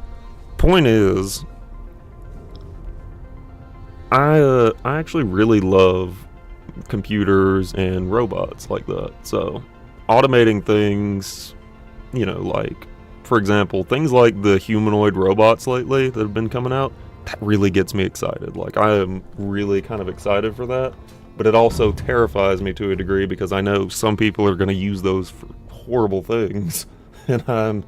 [SPEAKER 1] point is, I actually really love computers and robots like that. So automating things, like, for example, things like the humanoid robots lately that have been coming out, that really gets me excited. Like, I am really kind of excited for that, but it also terrifies me to a degree because I know some people are going to use those for horrible things. And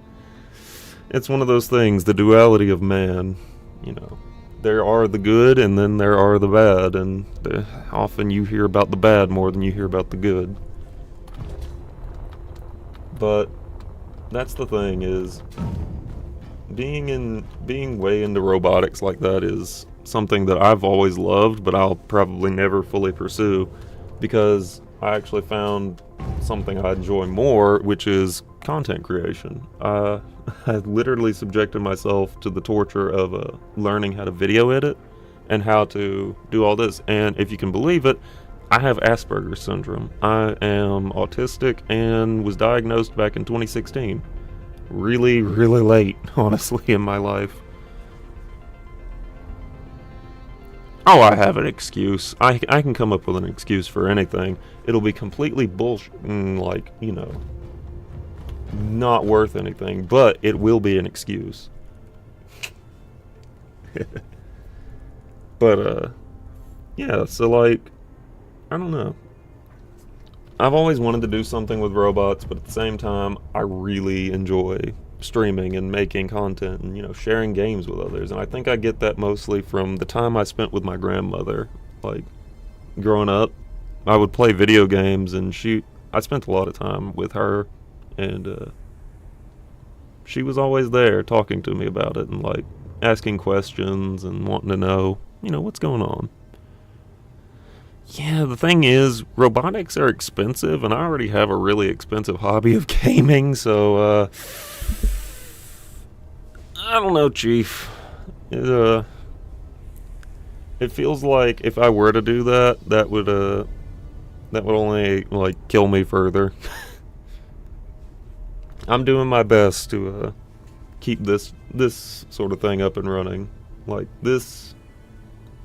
[SPEAKER 1] it's one of those things, the duality of man, you know. There are the good and then there are the bad, and often you hear about the bad more than you hear about the good. But that's the thing, is being way into robotics like that is something that I've always loved, but I'll probably never fully pursue, because I actually found something I enjoy more, which is content creation. I literally subjected myself to the torture of learning how to video edit and how to do all this. And if you can believe it, I have Asperger's syndrome. I am autistic and was diagnosed back in 2016. Really, really late, honestly, in my life. Oh, I have an excuse. I can come up with an excuse for anything. It'll be completely bullshit, like, not worth anything, but it will be an excuse. But, yeah, so, like, I don't know. I've always wanted to do something with robots, but at the same time, I really enjoy streaming and making content and, sharing games with others. And I think I get that mostly from the time I spent with my grandmother. Like, growing up, I would play video games, and I spent a lot of time with her, and she was always there talking to me about it and, like, asking questions and wanting to know, what's going on. Yeah, the thing is, robotics are expensive, and I already have a really expensive hobby of gaming, so, I don't know, Chief. It feels like if I were to do that, that would only, like, kill me further. I'm doing my best to, keep this sort of thing up and running. Like, this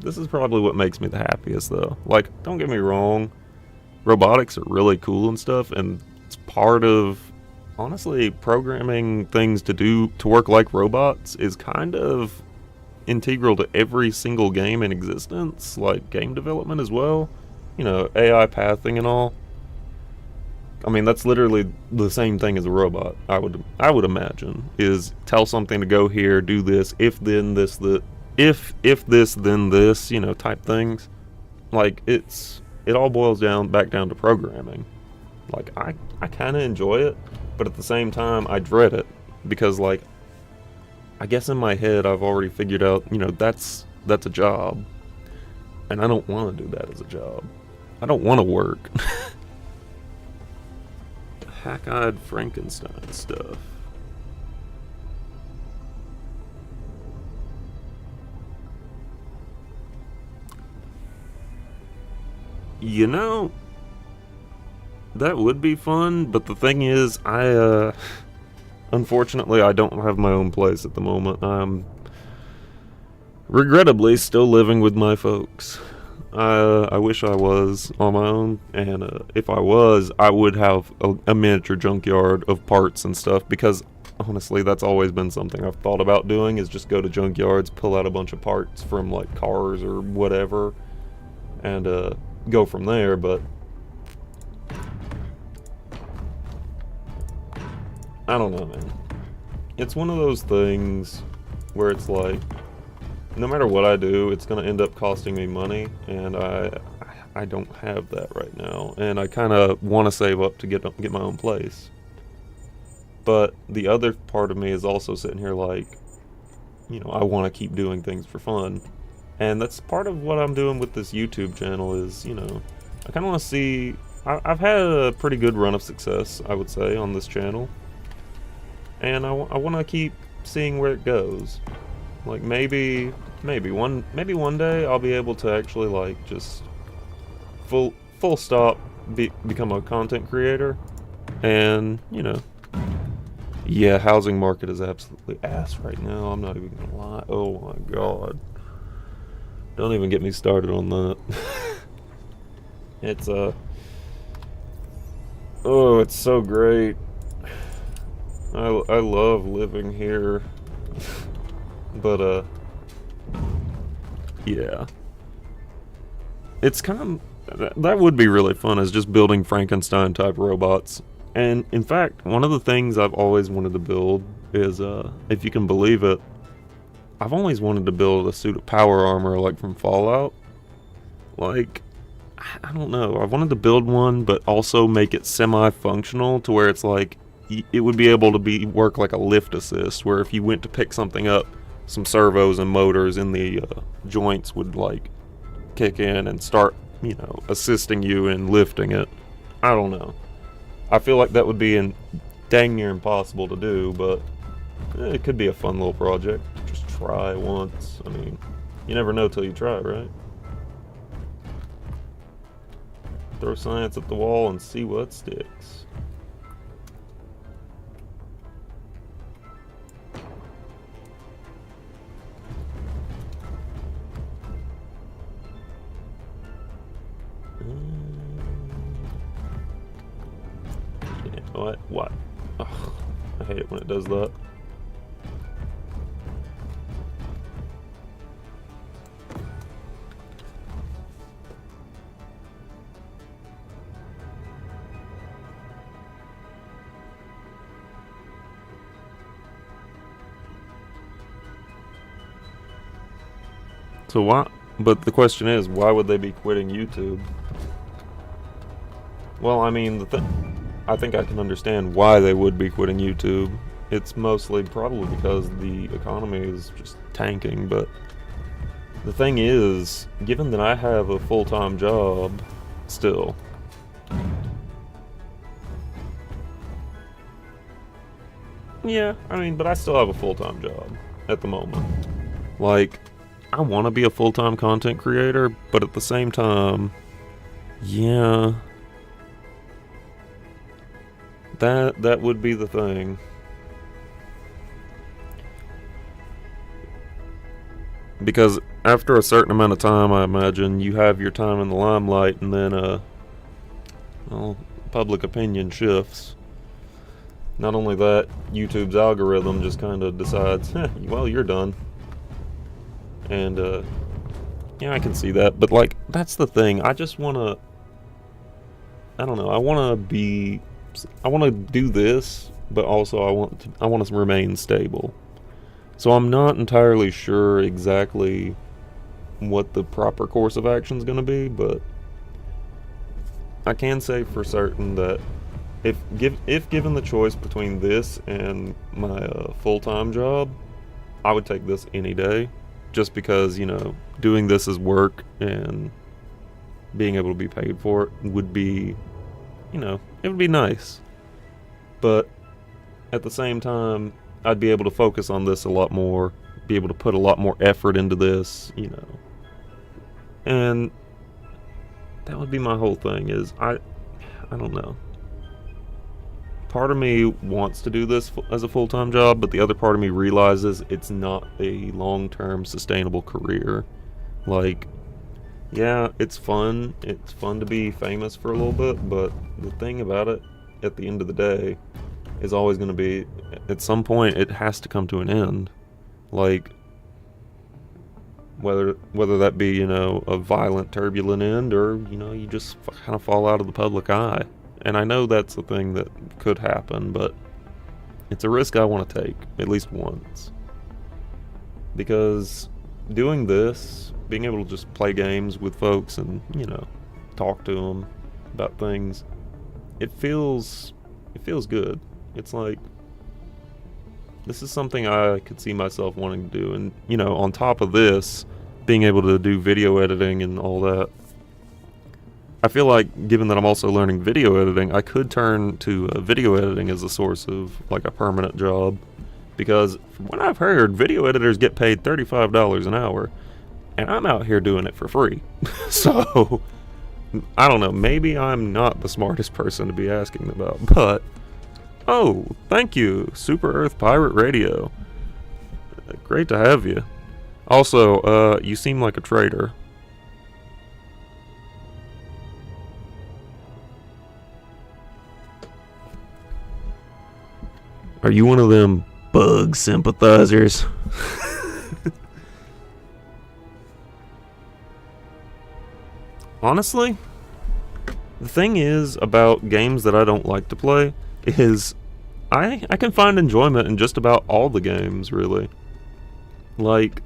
[SPEAKER 1] is probably what makes me the happiest, though. Like, don't get me wrong, robotics are really cool and stuff, and it's part of, honestly, programming things to work like robots is kind of integral to every single game in existence, like game development as well. AI pathing and all. I mean, that's literally the same thing as a robot. I would imagine, is tell something to go here, do this, if then this, if this then this, type things. Like, it all boils back down to programming. Like, I kind of enjoy it, but at the same time I dread it, because, like, I guess in my head I've already figured out, that's a job, and I don't want to do that as a job. I don't want to work. Hack-eyed Frankenstein stuff. That would be fun, but the thing is, unfortunately, I don't have my own place at the moment. I'm regrettably still living with my folks. I wish I was on my own, and if I was, I would have a miniature junkyard of parts and stuff, because honestly, that's always been something I've thought about doing, is just go to junkyards, pull out a bunch of parts from, like, cars or whatever, and go from there. But I don't know, man. It's one of those things where it's like, no matter what I do, it's going to end up costing me money, and I don't have that right now, and I kind of want to save up to get my own place. But the other part of me is also sitting here like, I want to keep doing things for fun, and that's part of what I'm doing with this YouTube channel is, I kind of want to see, I've had a pretty good run of success, I would say, on this channel, and I want to keep seeing where it goes. Like, maybe one day I'll be able to actually, like, just full stop become a content creator, and yeah, housing market is absolutely ass right now. I'm not even gonna lie. Oh my god. Don't even get me started on that. It's oh, it's so great. I love living here. But yeah. It's kind of that would be really fun, is just building Frankenstein type robots. And in fact, one of the things I've always wanted to build is if you can believe it, I've always wanted to build a suit of power armor like from Fallout. Like, I don't know. I wanted to build one, but also make it semi-functional to where it's like it would be able to work like a lift assist, where if you went to pick something up, some servos and motors in the joints would like kick in and start, assisting you in lifting it. I don't know. I feel like that would be dang near impossible to do, but it could be a fun little project. Just try once. I mean, you never know till you try, right? Throw science at the wall and see what sticks. Yeah, what? Ugh, I hate it when it does that. So why? But the question is, why would they be quitting YouTube? Well, I mean, I think I can understand why they would be quitting YouTube. It's mostly probably because the economy is just tanking, but the thing is, given that I have a full-time job still, yeah, I mean, but I still have a full-time job at the moment. Like, I want to be a full-time content creator, but at the same time, yeah, that would be the thing. Because after a certain amount of time, I imagine, you have your time in the limelight, and then, well, public opinion shifts. Not only that, YouTube's algorithm just kind of decides, well, you're done. And, yeah, I can see that. But, like, that's the thing. I just want to, I don't know, I want to do this, but also I want to remain stable. So I'm not entirely sure exactly what the proper course of action is going to be, but I can say for certain that if given the choice between this and my full-time job, I would take this any day. Just because, doing this as work and being able to be paid for it would be, it would be nice. But at the same time, I'd be able to focus on this a lot more, be able to put a lot more effort into this, And that would be my whole thing is, I don't know. Part of me wants to do this as a full-time job, but the other part of me realizes it's not a long-term sustainable career. Like, yeah, it's fun. It's fun to be famous for a little bit, but the thing about it, at the end of the day, is always going to be, at some point, it has to come to an end. Like, whether that be, a violent, turbulent end, or, you just kind of fall out of the public eye. And I know that's a thing that could happen, but it's a risk I want to take, at least once. Because doing this, being able to just play games with folks and, talk to them about things, it feels good. It's like, this is something I could see myself wanting to do. And, on top of this, being able to do video editing and all that, I feel like, given that I'm also learning video editing, I could turn to video editing as a source of, like, a permanent job. Because, from what I've heard, video editors get paid $35 an hour. And I'm out here doing it for free. So, I don't know, maybe I'm not the smartest person to be asking about. But, oh, thank you, Super Earth Pirate Radio. Great to have you. Also, you seem like a traitor. Are you one of them bug sympathizers? Honestly, the thing is about games that I don't like to play is I can find enjoyment in just about all the games, really. Like,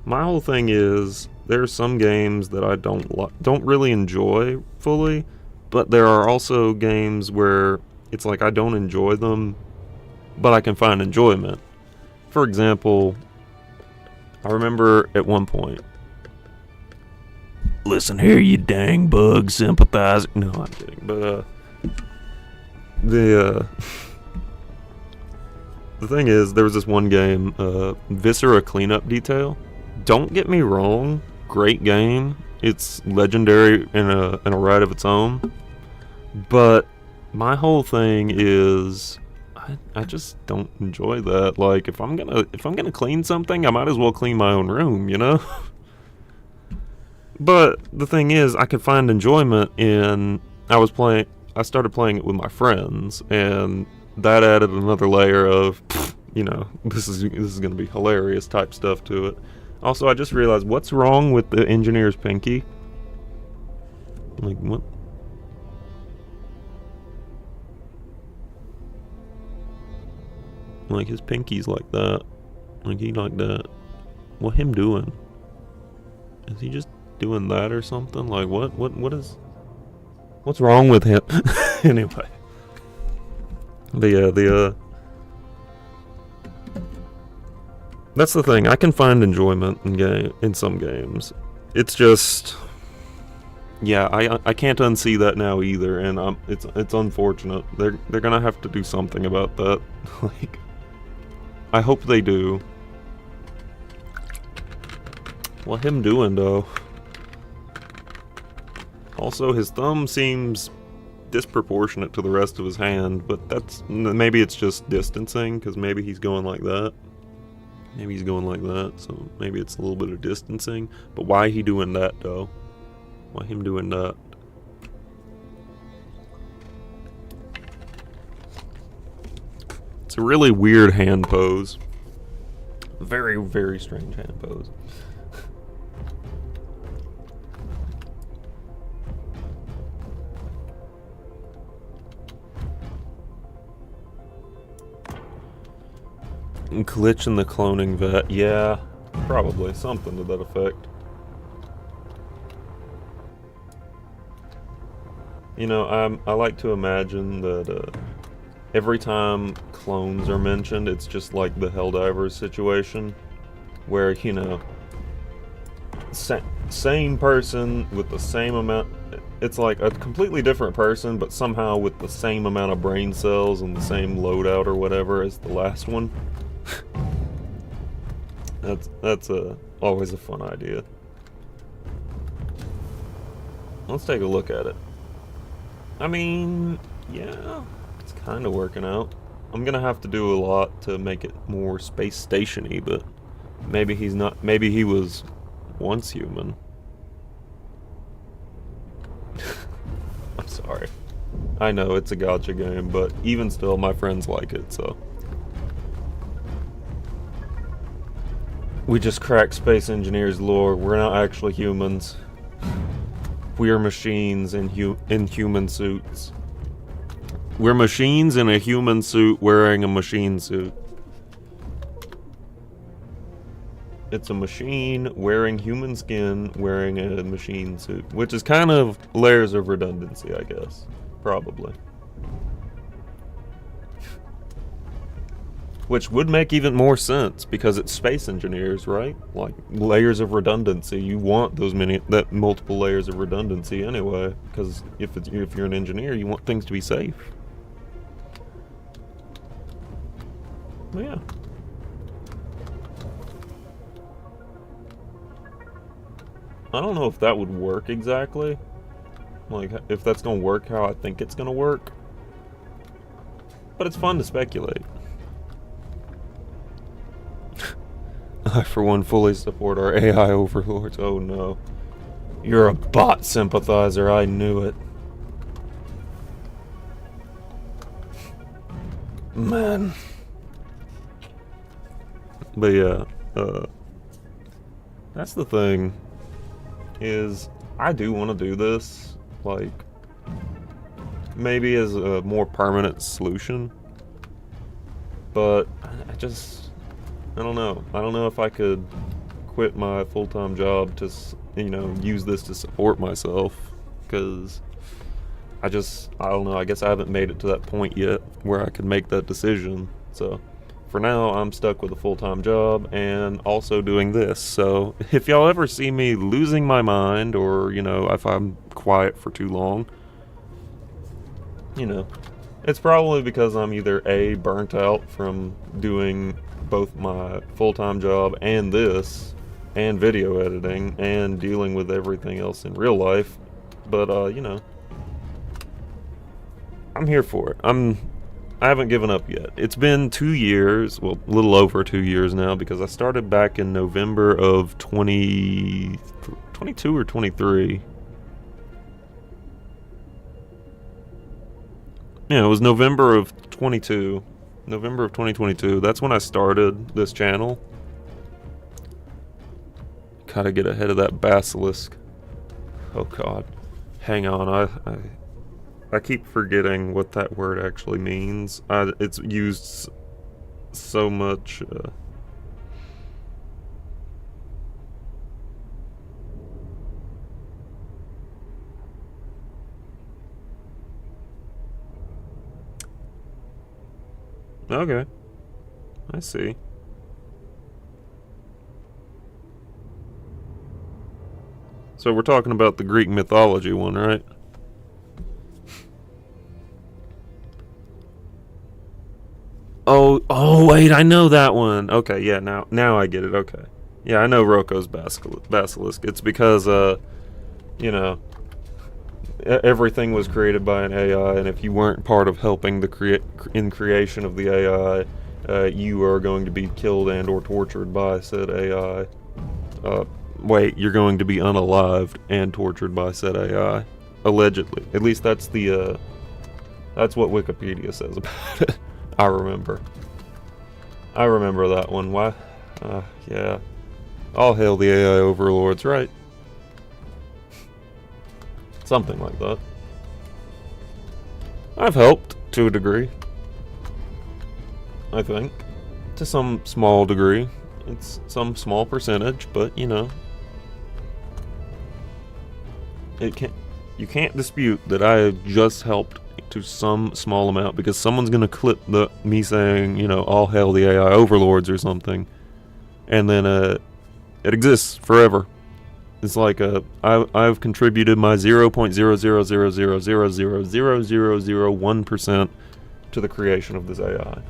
[SPEAKER 1] my whole thing is there are some games that I don't really enjoy fully, but there are also games where it's like I don't enjoy them, but I can find enjoyment. For example, I remember at one point, listen here, you dang bug sympathizer. No, I'm kidding. But the thing is, there was this one game, Viscera Cleanup Detail. Don't get me wrong, great game. It's legendary in a right of its own. But my whole thing is, I just don't enjoy that. Like, if I'm gonna clean something, I might as well clean my own room, you know? But the thing is, I could find enjoyment in I started playing it with my friends, and that added another layer of, you know, this is going to be hilarious type stuff to it. Also, I just realized, what's wrong with the engineer's pinky? Like, what? Like, his pinky's like that. Like, he like that. What him doing? Is he just doing that or something? Like, what's wrong with him? Anyway. But yeah, that's the thing. I can find enjoyment in some games. It's just, yeah, I can't unsee that now either, and it's unfortunate. They're gonna have to do something about that. Like, I hope they do. What him doing though? Also, his thumb seems disproportionate to the rest of his hand, but maybe it's just distancing, because maybe he's going like that. Maybe he's going like that, so maybe it's a little bit of distancing. But why he doing that, though? Why him doing that? It's a really weird hand pose. Very, very strange hand pose. Glitch in the cloning vet. Yeah, probably. Something to that effect. You know, I like to imagine that every time clones are mentioned, it's just like the Helldivers situation, where, you know, same person with the same amount. It's like a completely different person, but somehow with the same amount of brain cells and the same loadout or whatever as the last one. That's always a fun idea. Let's take a look at it. I mean, yeah, it's kind of working out. I'm gonna have to do a lot to make it more space station-y, but maybe he's not. Maybe he was once human. I'm sorry. I know it's a gotcha game, but even still, my friends like it, so. We just cracked Space Engineers lore. We're not actually humans. We are machines in human suits. We're machines in a human suit wearing a machine suit. It's a machine wearing human skin wearing a machine suit. Which is kind of layers of redundancy, I guess. Probably. Which would make even more sense, because it's Space Engineers, right? Like, layers of redundancy. You want that multiple layers of redundancy anyway, because if you're an engineer, you want things to be safe. But yeah. I don't know if that would work exactly. Like, if that's gonna work how I think it's gonna work. But it's fun to speculate. I, for one, fully support our AI overlords. Oh no. You're a bot sympathizer, I knew it. Man. But yeah, that's the thing, is I do want to do this, like, maybe as a more permanent solution, but I don't know. I don't know if I could quit my full-time job to, you know, use this to support myself, because I don't know, I guess I haven't made it to that point yet where I can make that decision, so for now, I'm stuck with a full-time job and also doing this. So if y'all ever see me losing my mind, or, you know, if I'm quiet for too long, you know, it's probably because I'm either A, burnt out from doing both my full-time job and this, and video editing, and dealing with everything else in real life. But, you know, I'm here for it. I haven't given up yet. It's been 2 years, well, a little over 2 years now, because I started back in November of 22 or 23. Yeah, it was November of 22. November of 2022. That's when I started this channel. Gotta get ahead of that basilisk. Oh god. Hang on, I keep forgetting what that word actually means. It's used so much. Okay, I see. So we're talking about the Greek mythology one, right? Oh, wait, I know that one. Okay, yeah, now I get it. Okay, yeah, I know Roko's basilisk. It's because you know, everything was created by an AI, and if you weren't part of helping the creation of the AI, you are going to be killed and or tortured by said AI. Wait, you're going to be unalived and tortured by said AI, allegedly. At least that's what Wikipedia says about it. I remember that one. Why? Yeah. All hail the AI overlords, right? Something like that. I've helped, to a degree. I think. To some small degree. It's some small percentage, but, you know. You can't dispute that I have just helped to some small amount, because someone's gonna clip me saying, you know, all hail the AI overlords or something, and then it exists forever. It's like I've contributed my 0.00000000001% to the creation of this AI.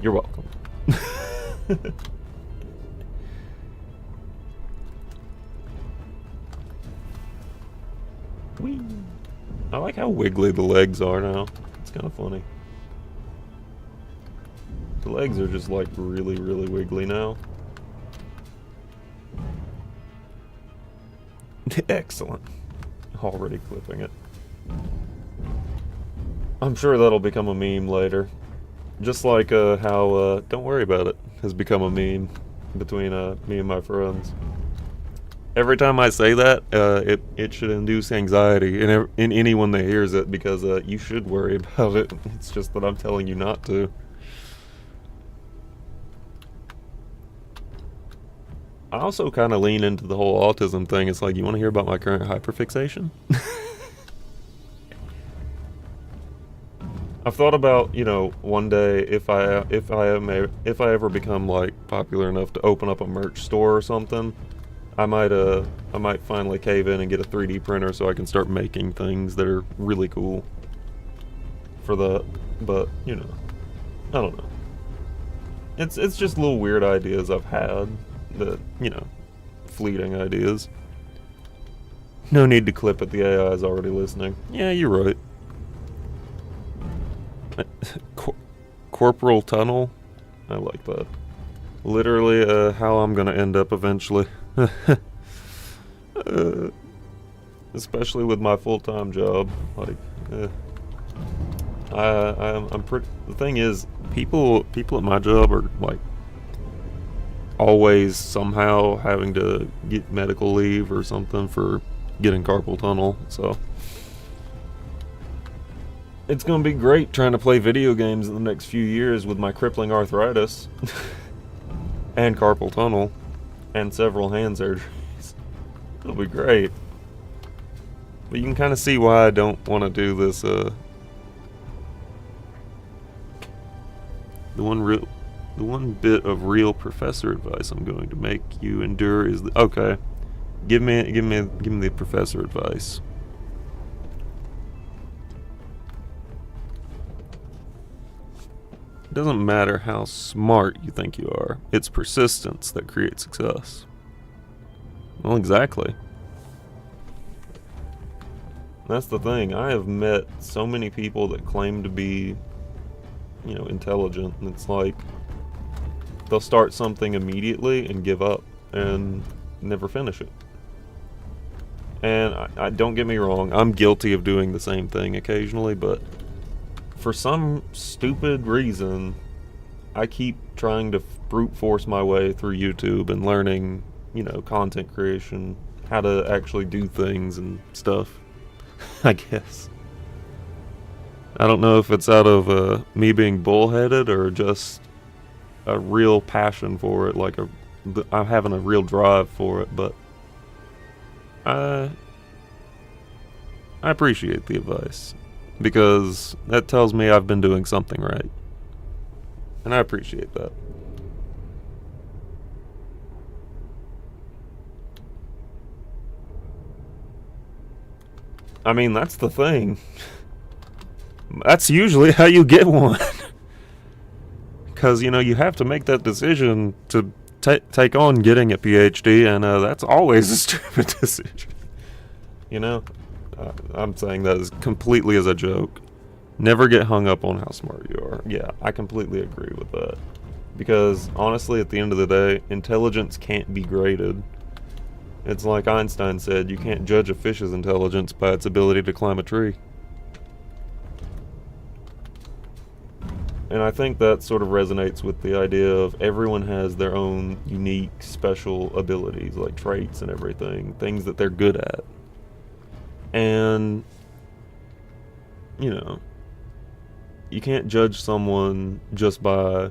[SPEAKER 1] You're welcome. Whee! I like how wiggly the legs are now. It's kind of funny. The legs are just like really, really wiggly now. Excellent. Already clipping it. I'm sure that'll become a meme later. Just like how Don't Worry About It has become a meme between me and my friends. Every time I say that, it should induce anxiety in anyone that hears it, because you should worry about it. It's just that I'm telling you not to. I also kind of lean into the whole autism thing. It's like, you want to hear about my current hyperfixation? I've thought about, you know, one day if I ever become like popular enough to open up a merch store or something, I might finally cave in and get a 3D printer so I can start making things that are really cool for the, but, you know, I don't know. It's just little weird ideas I've had that, you know, fleeting ideas. No need to clip it, the AI is already listening. Yeah, you're right. Corporal Tunnel? I like that. Literally, how I'm gonna end up eventually. Especially with my full-time job. Like, I'm pretty. The thing is, people at my job are like always somehow having to get medical leave or something for getting carpal tunnel. So it's gonna be great trying to play video games in the next few years with my crippling arthritis and carpal tunnel and several hand surgeries. It'll be great. But you can kind of see why I don't want to do this. The one bit of real professor advice I'm going to make you endure is okay. Give me the professor advice. It doesn't matter how smart you think you are. It's persistence that creates success. Well, exactly. That's the thing. I have met so many people that claim to be, intelligent, and it's like they'll start something immediately and give up and never finish it. And I don't get me wrong, I'm guilty of doing the same thing occasionally, but for some stupid reason, I keep trying to brute force my way through YouTube and learning, content creation, how to actually do things and stuff. I guess. I don't know if it's out of me being bullheaded or just a real passion for it, like I'm having a real drive for it, but I appreciate the advice because that tells me I've been doing something right, and I appreciate that. I mean, that's the thing. That's usually how you get one. Because, you have to make that decision to take on getting a PhD, and that's always a stupid decision. I'm saying that as completely as a joke. Never get hung up on how smart you are. Yeah, I completely agree with that. Because, honestly, at the end of the day, intelligence can't be graded. It's like Einstein said, you can't judge a fish's intelligence by its ability to climb a tree. And I think that sort of resonates with the idea of everyone has their own unique, special abilities, like traits and everything, things that they're good at. And, you can't judge someone just by,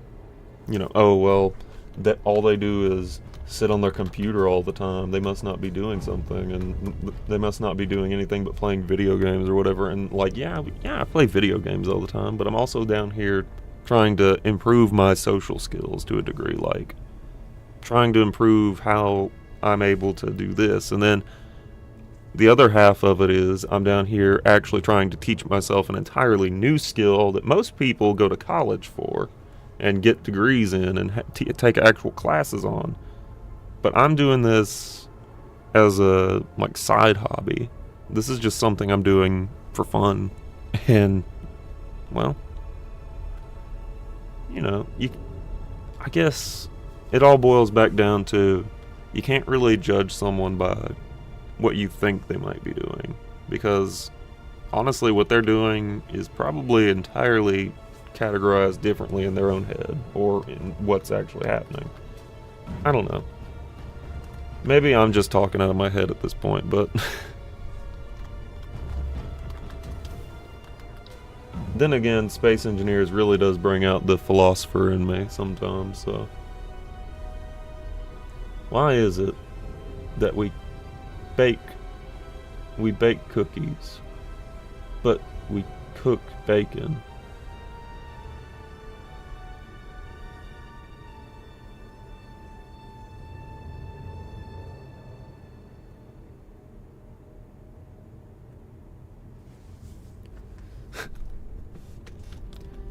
[SPEAKER 1] that all they do is sit on their computer all the time. They must not be doing something, and they must not be doing anything but playing video games or whatever. And I play video games all the time, but I'm also down here trying to improve my social skills to a degree, like trying to improve how I'm able to do this. And then the other half of it is I'm down here actually trying to teach myself an entirely new skill that most people go to college for and get degrees in and take actual classes on. But I'm doing this as a side hobby. This is just something I'm doing for fun. And, well, I guess it all boils back down to you can't really judge someone by what you think they might be doing. Because, honestly, what they're doing is probably entirely categorized differently in their own head or in what's actually happening. I don't know. Maybe I'm just talking out of my head at this point, but then again, Space Engineers really does bring out the philosopher in me sometimes, so why is it that we bake cookies, but we cook bacon?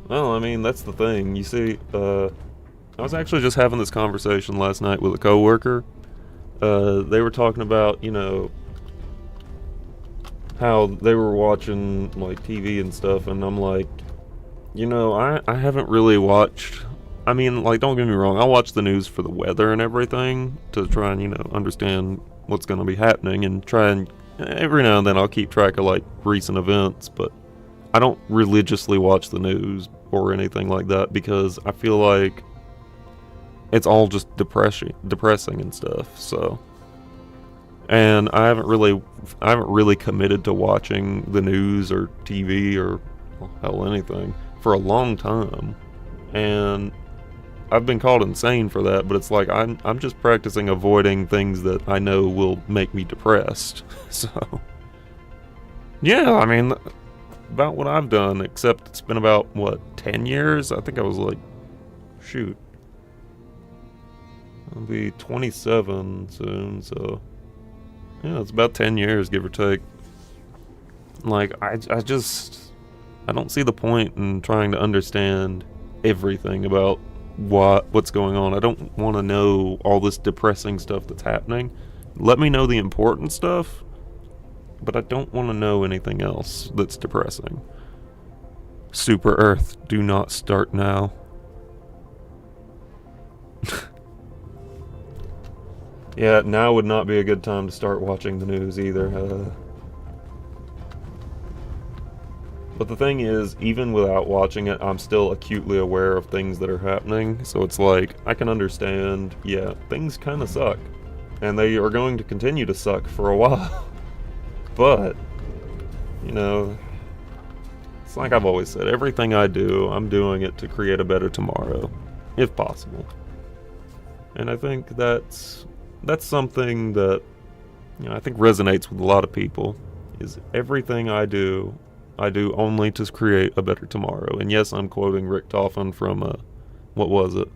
[SPEAKER 1] Well, I mean, that's the thing. You see, I was actually just having this conversation last night with a coworker. They were talking about, how they were watching, TV and stuff, and I'm like, I haven't really watched... I mean, like, don't get me wrong, I'll watch the news for the weather and everything to try and, understand what's going to be happening and try and every now and then I'll keep track of, like, recent events, but I don't religiously watch the news or anything like that because I feel like it's all just depressing and stuff, so. And I haven't really committed to watching the news or TV or, well, hell, anything for a long time. And I've been called insane for that, but it's like I'm just practicing avoiding things that I know will make me depressed. So, yeah, I mean, about what I've done, except it's been about, 10 years? I think I was like, shoot. I'll be 27 soon, so, yeah, it's about 10 years, give or take. Like, I don't see the point in trying to understand everything about what's going on. I don't want to know all this depressing stuff that's happening. Let me know the important stuff, but I don't want to know anything else that's depressing. Super Earth, do not start now. Yeah, now would not be a good time to start watching the news either. But the thing is, even without watching it, I'm still acutely aware of things that are happening. So it's like, I can understand, yeah, things kind of suck. And they are going to continue to suck for a while. But, it's like I've always said, everything I do, I'm doing it to create a better tomorrow, if possible. And I think that's something that, I think resonates with a lot of people, is everything I do only to create a better tomorrow. And yes, I'm quoting Rick Toffin from, what was it?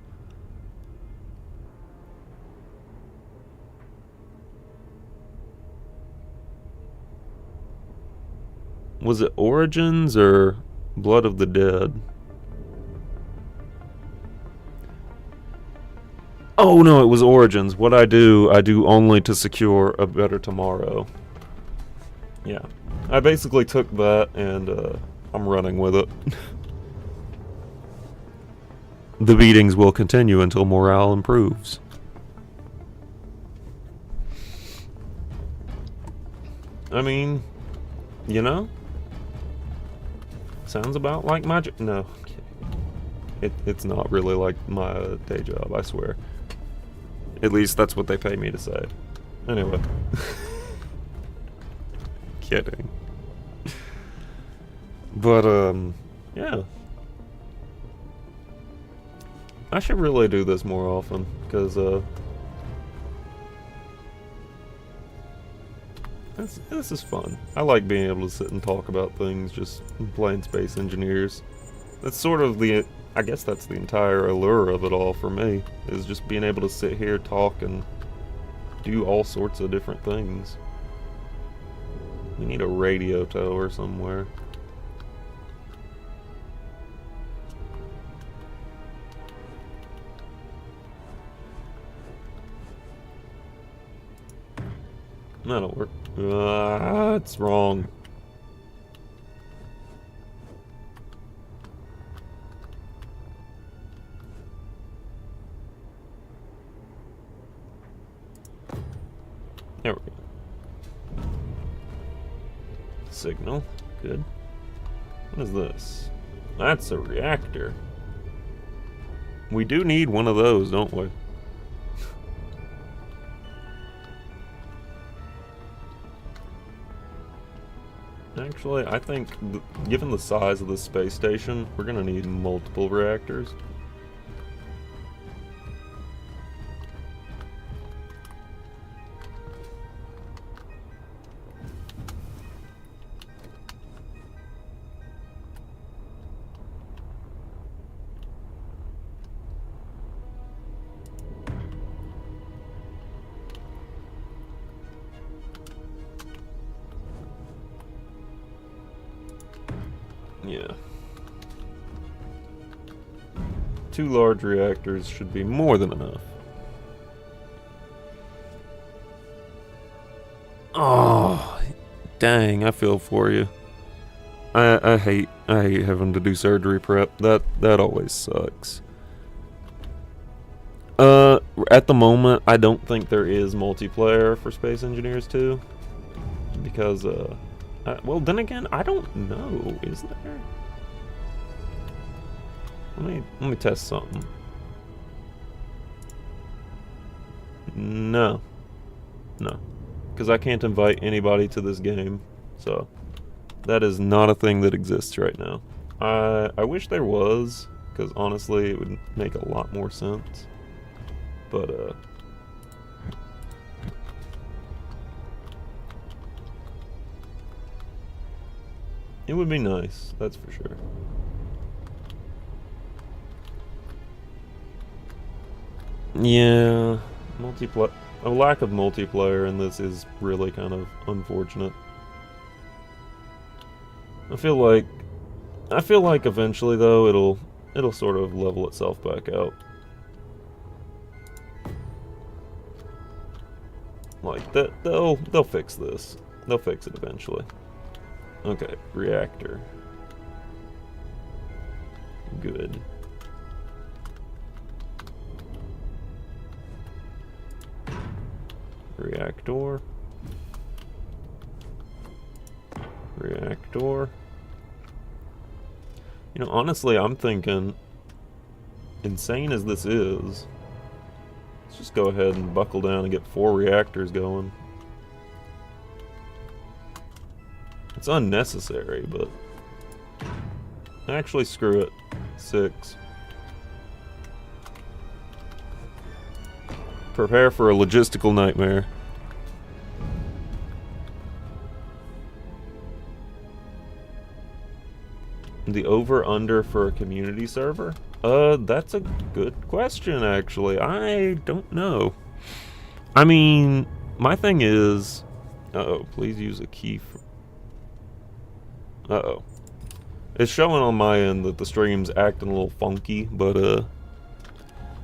[SPEAKER 1] Was it Origins or Blood of the Dead? Oh no, it was Origins. What I do only to secure a better tomorrow. Yeah. I basically took that and I'm running with it. The beatings will continue until morale improves. I mean, sounds about like my no, it's not really like my day job, I swear. At least that's what they pay me to say. Anyway. Kidding. But, yeah. I should really do this more often, because, this is fun. I like being able to sit and talk about things, just plain Space Engineers. That's sort of I guess that's the entire allure of it all for me, is just being able to sit here, talk, and do all sorts of different things. We need a radio tower somewhere. That'll work. It's wrong. There we go. Signal. Good. What is this? That's a reactor. We do need one of those, don't we? Actually, I think, given the size of the space station, we're gonna need multiple reactors. Yeah. 2 large reactors should be more than enough. Oh, dang, I feel for you. I hate having to do surgery prep. That always sucks. At the moment, I don't think there is multiplayer for Space Engineers 2. Because, well, then again, I don't know. Is there? Let me test something. No. No. Because I can't invite anybody to this game. So, that is not a thing that exists right now. I wish there was, because honestly, it would make a lot more sense. But, it would be nice, that's for sure. Yeah, a lack of multiplayer in this is really kind of unfortunate. I feel like eventually though it'll sort of level itself back out. Like they'll fix this. They'll fix it eventually. Okay, reactor. Good. Reactor. Reactor. You know, honestly, I'm thinking, insane as this is, let's just go ahead and buckle down and get 4 reactors going. It's unnecessary, but actually, screw it. 6. Prepare for a logistical nightmare. The over-under for a community server? That's a good question, actually. I don't know. I mean, my thing is... Uh-oh, please use a key for... Uh-oh. It's showing on my end that the stream's acting a little funky, but,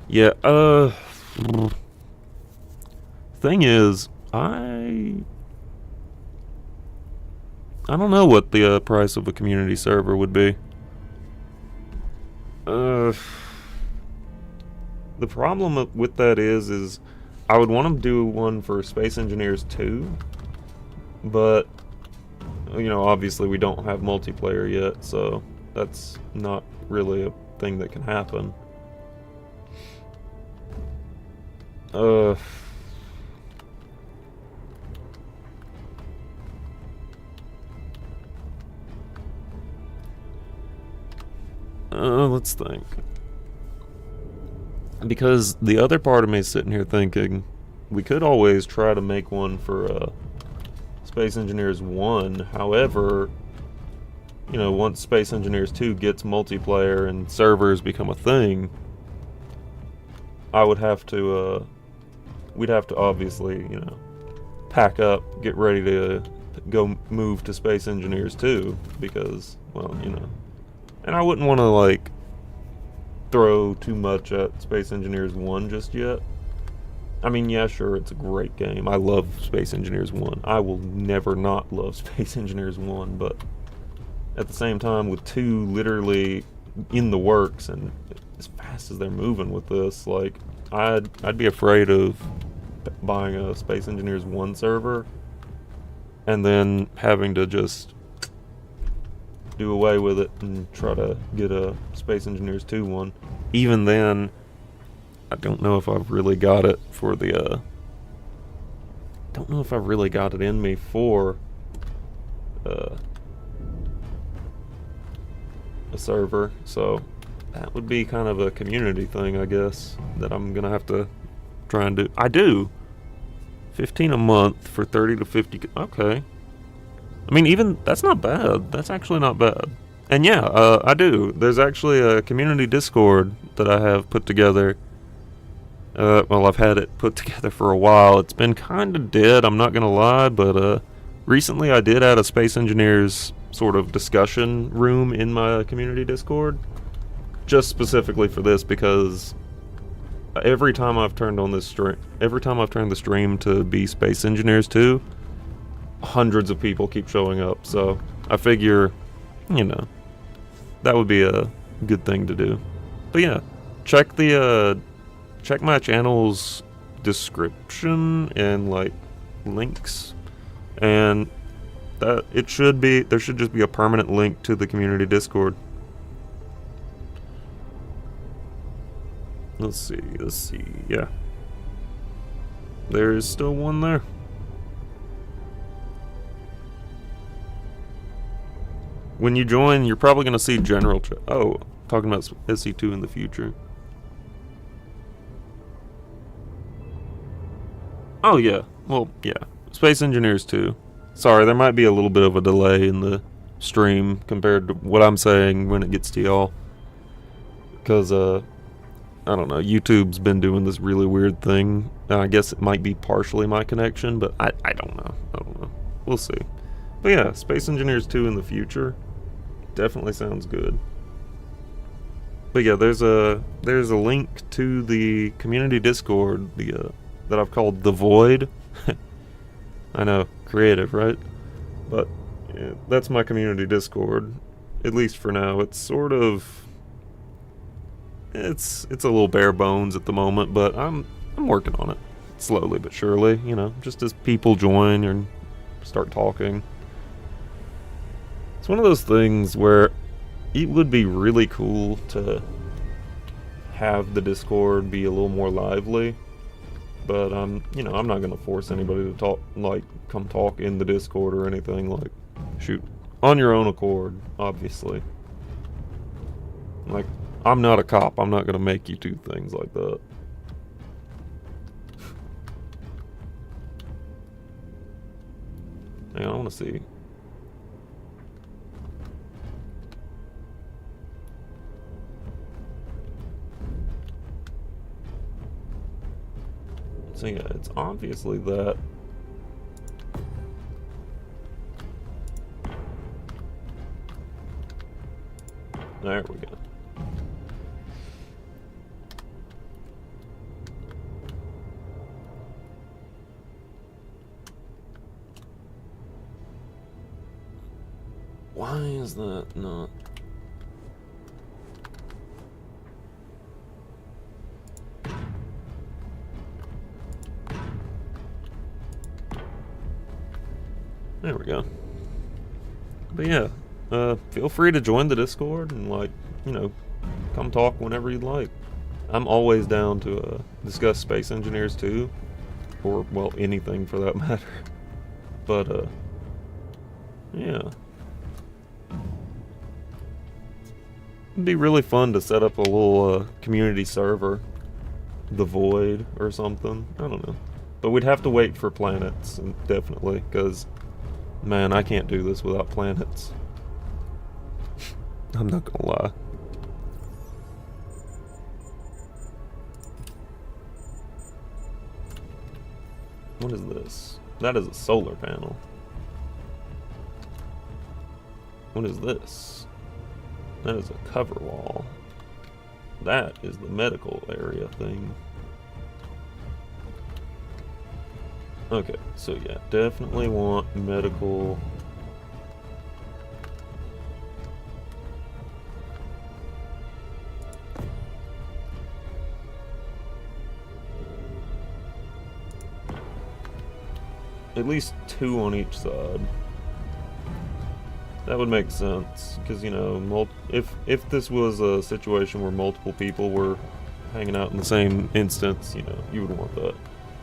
[SPEAKER 1] yeah, thing is, I don't know what the price of a community server would be. The problem with that is I would want to do one for Space Engineers 2, but, you know, obviously we don't have multiplayer yet, so that's not really a thing that can happen. Let's think. Because the other part of me is sitting here thinking, we could always try to make one for Space Engineers 1. However, you know, once Space Engineers 2 gets multiplayer and servers become a thing, I would have to, we'd have to obviously, you know, pack up, get ready to go move to Space Engineers 2, because, well, you know. And I wouldn't want to, like, throw too much at Space Engineers 1 just yet. I mean, yeah, sure, it's a great game. I love Space Engineers 1. I will never not love Space Engineers 1, but at the same time, with 2 literally in the works and as fast as they're moving with this, like, I'd be afraid of buying a Space Engineers 1 server and then having to just do away with it and try to get a Space Engineers 2 one. Even then, I don't know if I've really got it for the, don't know if I've really got it in me for, a server, so that would be kind of a community thing, I guess, that I'm gonna have to try and do. I do! 15 a month for 30 to 50, okay. I mean, even, that's not bad. That's actually not bad. And yeah, I do. There's actually a community Discord that I have put together. Well, I've had it put together for a while. It's been kind of dead, I'm not gonna lie, but recently I did add a Space Engineers sort of discussion room in my community Discord. Just specifically for this, because every time I've turned on this stream, every time I've turned the stream to be Space Engineers 2, hundreds of people keep showing up, so I figure, you know, that would be a good thing to do. But yeah, check check my channel's description and like links, and that there should just be a permanent link to the community Discord. Let's see, yeah. There is still one there. When you join, you're probably going to see general talking about SC2 in the future. Oh yeah, well, yeah. Space Engineers 2. Sorry, there might be a little bit of a delay in the stream compared to what I'm saying when it gets to y'all. Because, I don't know, YouTube's been doing this really weird thing. And I guess it might be partially my connection, but I don't know. I don't know. We'll see. But yeah, Space Engineers 2 in the future. Definitely sounds good. But yeah, there's a link to the community Discord, that I've called The Void. I know, creative, right? But yeah, that's my community Discord. At least for now. It's sort of it's a little bare bones at the moment, but I'm working on it. Slowly but surely, you know, just as people join and start talking. It's one of those things where it would be really cool to have the Discord be a little more lively, but you know, I'm not gonna force anybody to talk, like, come talk in the Discord or anything. Like, shoot, on your own accord, obviously. Like, I'm not a cop. I'm not gonna make you do things like that. Hang on, I want to see. So yeah, it's obviously that. There we go. Why is that not? There we go. But yeah, feel free to join the Discord and, like, you know, come talk whenever you'd like. I'm always down to discuss Space Engineers 2, or, well, anything for that matter. But yeah. It'd be really fun to set up a little community server, The Void or something. I don't know. But we'd have to wait for planets, definitely, because, man, I can't do this without planets. I'm not gonna lie. What is this? That is a solar panel. What is this? That is a cover wall. That is the medical area thing. Okay, so yeah, definitely want medical. At least 2 on each side. That would make sense, because, you know, if this was a situation where multiple people were hanging out in the same instance, you know, you would want that.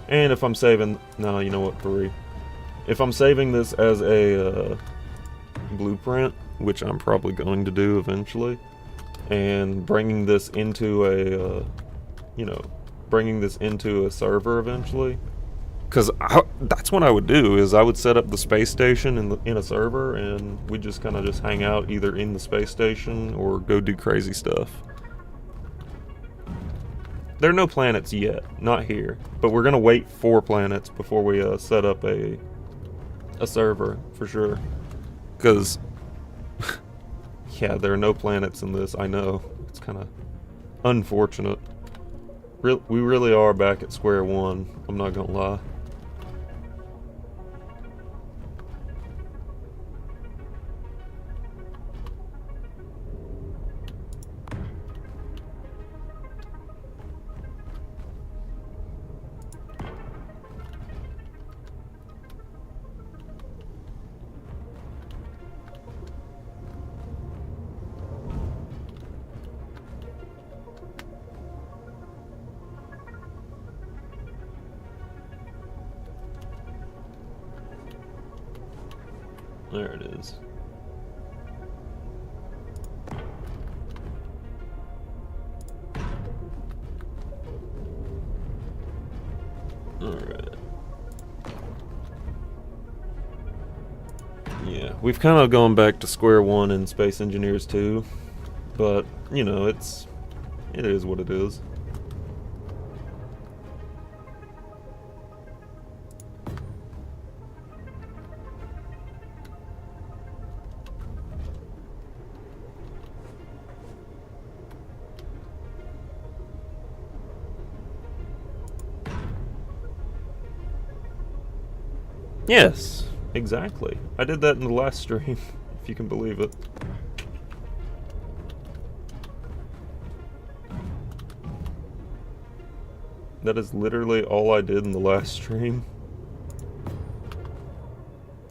[SPEAKER 1] And if I'm saving, no, you know what, Puri? If I'm saving this as a blueprint, which I'm probably going to do eventually, and bringing this into a, you know, bringing this into a server eventually, because that's what I would do, is I would set up the space station in a server, and we just kind of just hang out either in the space station or go do crazy stuff. There are no planets yet, not here, but we're gonna wait for planets before we set up a server for sure. Because yeah, there are no planets in this. I know, it's kind of unfortunate. We really are back at square one. I'm not gonna lie. There it is. Alright. Yeah, we've kind of gone back to square one in Space Engineers 2, but, you know, it is what it is. Yes, exactly. I did that in the last stream, if you can believe it. That is literally all I did in the last stream.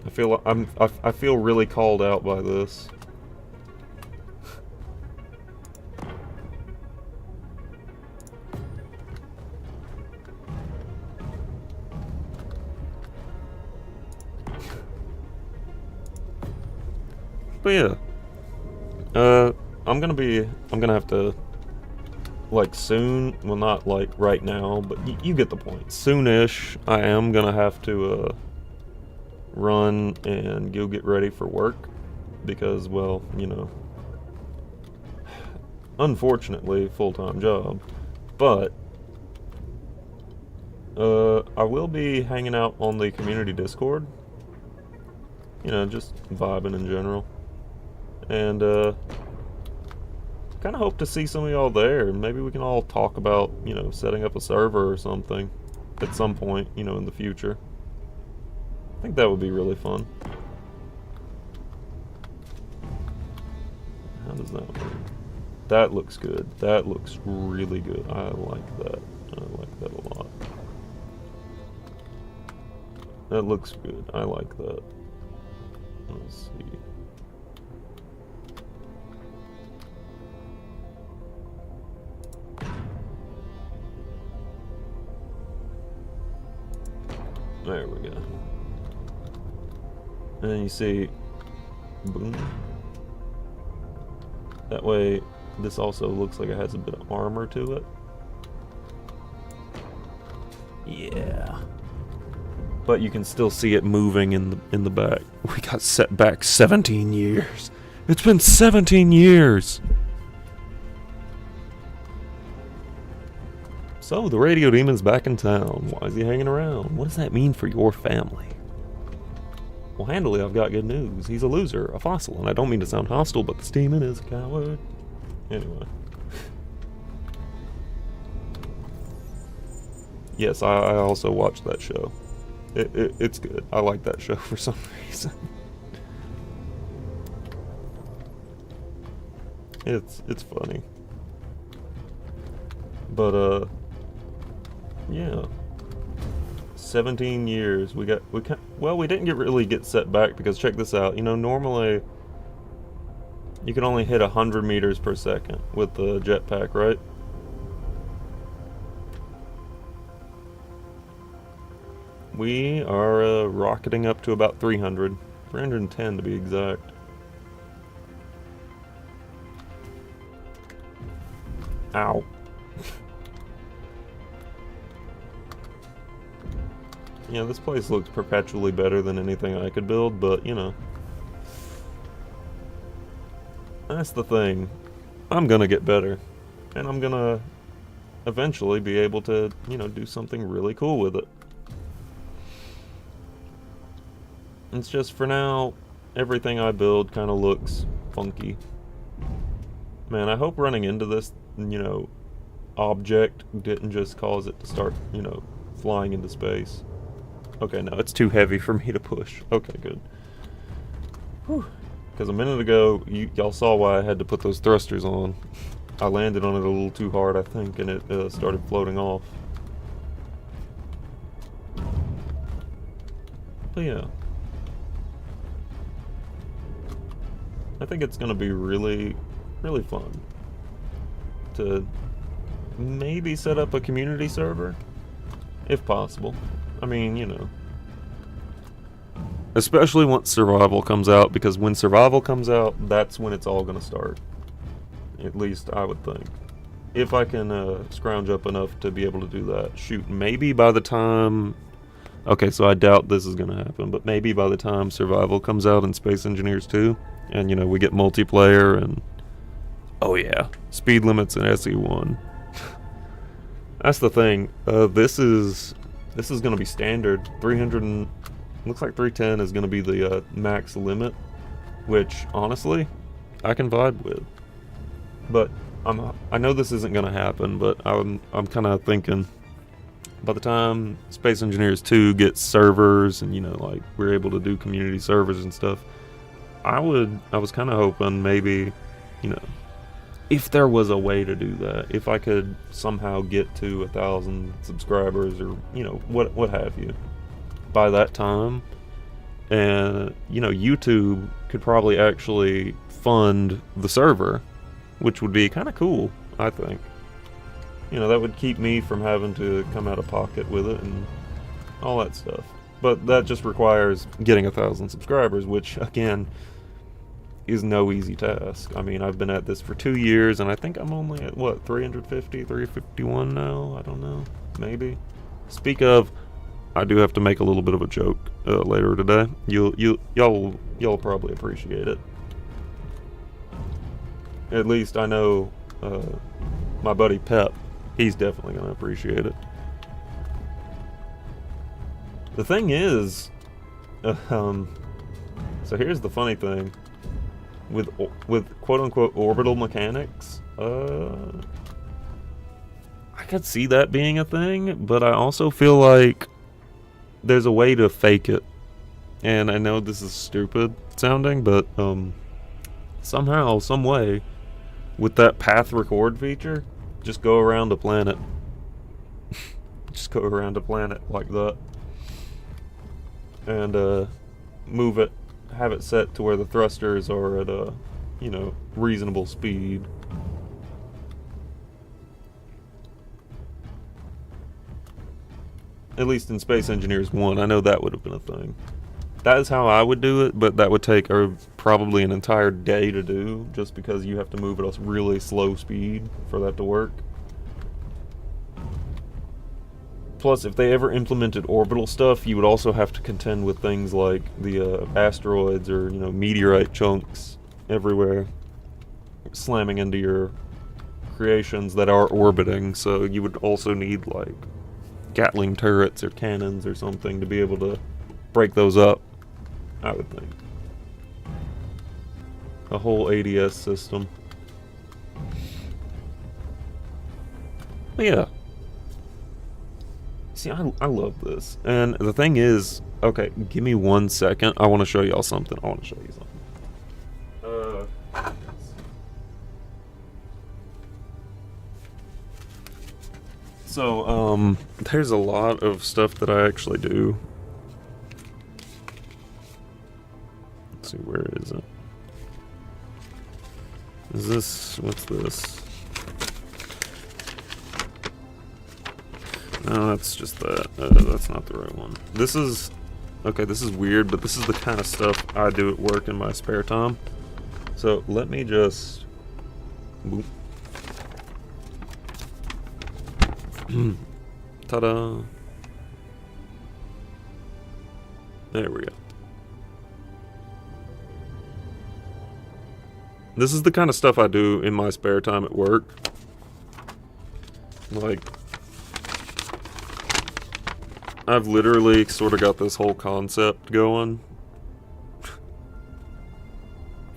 [SPEAKER 1] I feel really called out by this. But yeah, I'm gonna have to, like, soon, well, not like right now, but you get the point. Soonish, I am gonna have to run and go get ready for work because, well, you know, unfortunately, full-time job. But I will be hanging out on the community Discord. You know, just vibing in general. And kind of hope to see some of y'all there. Maybe we can all talk about, you know, setting up a server or something at some point, you know, in the future. I think that would be really fun. How does that work? That looks good. That looks really good. I like that. I like that a lot. That looks good. I like that. Let's see. There we go. And then you see, boom. That way, this also looks like it has a bit of armor to it. Yeah. But you can still see it moving in the back. We got set back 17 years. It's been 17 years. So, the Radio Demon's back in town. Why is he hanging around? What does that mean for your family? Well, handily, I've got good news. He's a loser, a fossil, and I don't mean to sound hostile, but this demon is a coward. Anyway. Yes, I also watched that show. It's good. I like that show for some reason. It's funny. But, yeah. 17 years. We didn't really get set back because check this out. You know, normally you can only hit 100 meters per second with the jetpack, right? We are rocketing up to about 300. 310 to be exact. Ow. Yeah, this place looks perpetually better than anything I could build, but, you know. That's the thing. I'm gonna get better. And I'm gonna eventually be able to, you know, do something really cool with it. It's just, for now, everything I build kind of looks funky. Man, I hope running into this, you know, object didn't just cause it to start, you know, flying into space. Okay, no, it's too heavy for me to push. Okay, good. Because a minute ago, y'all saw why I had to put those thrusters on. I landed on it a little too hard, I think, and it started floating off. But yeah. I think it's going to be really, really fun to maybe set up a community server, if possible. I mean, you know, Especially once Survival comes out, because when Survival comes out, that's when it's all going to start. At least I would think. If I can scrounge up enough to be able to do that. Shoot, maybe by the time... Okay, so I doubt this is going to happen, but maybe by the time Survival comes out in Space Engineers 2, and, you know, we get multiplayer and... Oh yeah, speed limits in SE1. That's the thing. This is going to be standard. 300 and... Looks like 310 is going to be the max limit, which, honestly, I can vibe with. But I know this isn't going to happen, but I'm kind of thinking by the time Space Engineers 2 gets servers and, you know, like, we're able to do community servers and stuff, I was kind of hoping maybe, you know, if there was a way to do that, if I could somehow get to 1,000 subscribers or, you know, what have you, by that time, and, you know, YouTube could probably actually fund the server, which would be kind of cool, I think. You know, that would keep me from having to come out of pocket with it and all that stuff. But that just requires getting 1,000 subscribers, which, again, is no easy task. I mean, I've been at this for 2 years, and I think I'm only at, what, 350, 351 now? I don't know. Maybe. Speak of, I do have to make a little bit of a joke later today. Y'all probably appreciate it. At least I know my buddy Pep, he's definitely going to appreciate it. The thing is, so here's the funny thing. With quote-unquote orbital mechanics, I could see that being a thing, but I also feel like there's a way to fake it. And I know this is stupid sounding, but somehow, some way, with that path record feature, just go around a planet. Just go around a planet like that. And move it, have it set to where the thrusters are at a, you know, reasonable speed. At least in Space Engineers 1, I know that would have been a thing. That is how I would do it, but that would take probably an entire day to do, just because you have to move at a really slow speed for that to work. Plus, if they ever implemented orbital stuff, you would also have to contend with things like the asteroids or, you know, meteorite chunks everywhere slamming into your creations that are orbiting, so you would also need, like, Gatling turrets or cannons or something to be able to break those up, I would think. A whole ADS system. But yeah. See, I love this. And the thing is, okay, give me 1 second. I want to show y'all something. I want to show you something. So, there's a lot of stuff that I actually do. Let's see, where is it? Is this, what's this? No, that's just that. That's not the right one. This is, okay, this is weird, but this is the kind of stuff I do at work in my spare time. So, let me just, boop. Ta-da! There we go. This is the kind of stuff I do in my spare time at work. Like, I've literally sort of got this whole concept going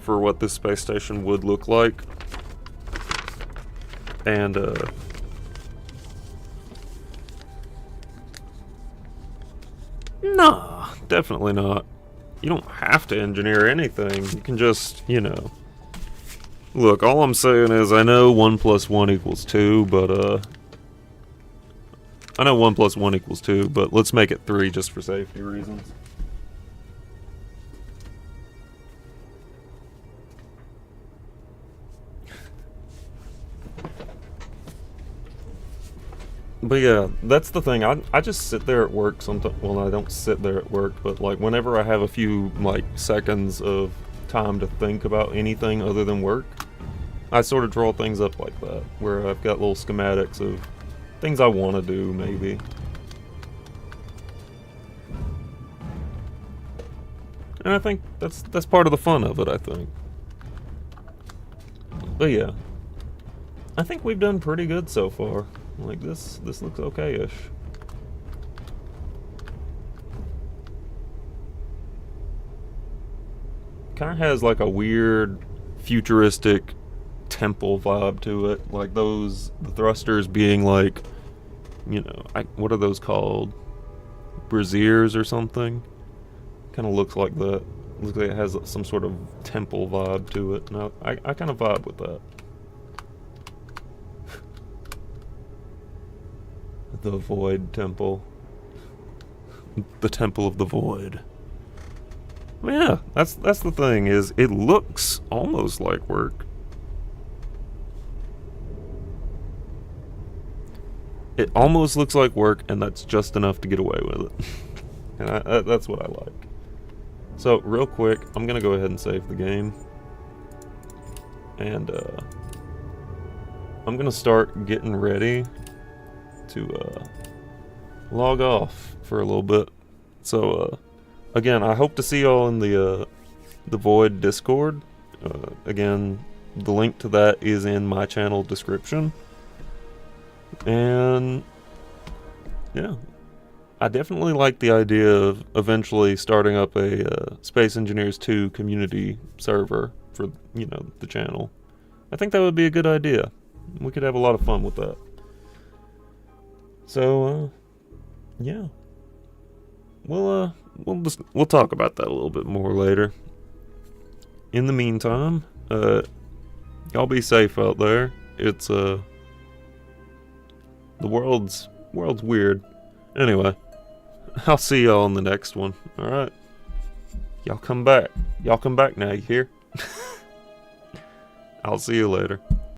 [SPEAKER 1] for what this space station would look like. And, nah, definitely not. You don't have to engineer anything. You can just, you know. Look, all I'm saying is I know 1 + 1 = 2, but, I know 1 + 1 = 2, but let's make it 3 just for safety reasons. But yeah, that's the thing. I just sit there at work sometimes. Well, I don't sit there at work, but like whenever I have a few like seconds of time to think about anything other than work, I sort of draw things up like that, where I've got little schematics of things I want to do, maybe. And I think that's part of the fun of it, I think. But yeah, I think we've done pretty good so far. Like this looks okay-ish. Kind of has like a weird futuristic temple vibe to it, like the thrusters being like, what are those called? Braziers or something? Kind of looks like that. Looks like it has some sort of temple vibe to it. And I kind of vibe with that. The Void Temple. The Temple of the Void. Well, yeah, that's the thing, is it looks almost like work. It almost looks like work, and that's just enough to get away with it. And that's what I like. So, real quick, I'm going to go ahead and save the game. And, I'm going to start getting ready to, log off for a little bit. So, again, I hope to see y'all in the Void Discord. Again, the link to that is in my channel description. And, yeah. I definitely like the idea of eventually starting up a Space Engineers 2 community server for, the channel. I think that would be a good idea. We could have a lot of fun with that. So, yeah. We'll talk about that a little bit more later. In the meantime, y'all be safe out there. It's the world's weird. Anyway, I'll see y'all in the next one. Alright. Y'all come back. Y'all come back now, you hear? I'll see you later.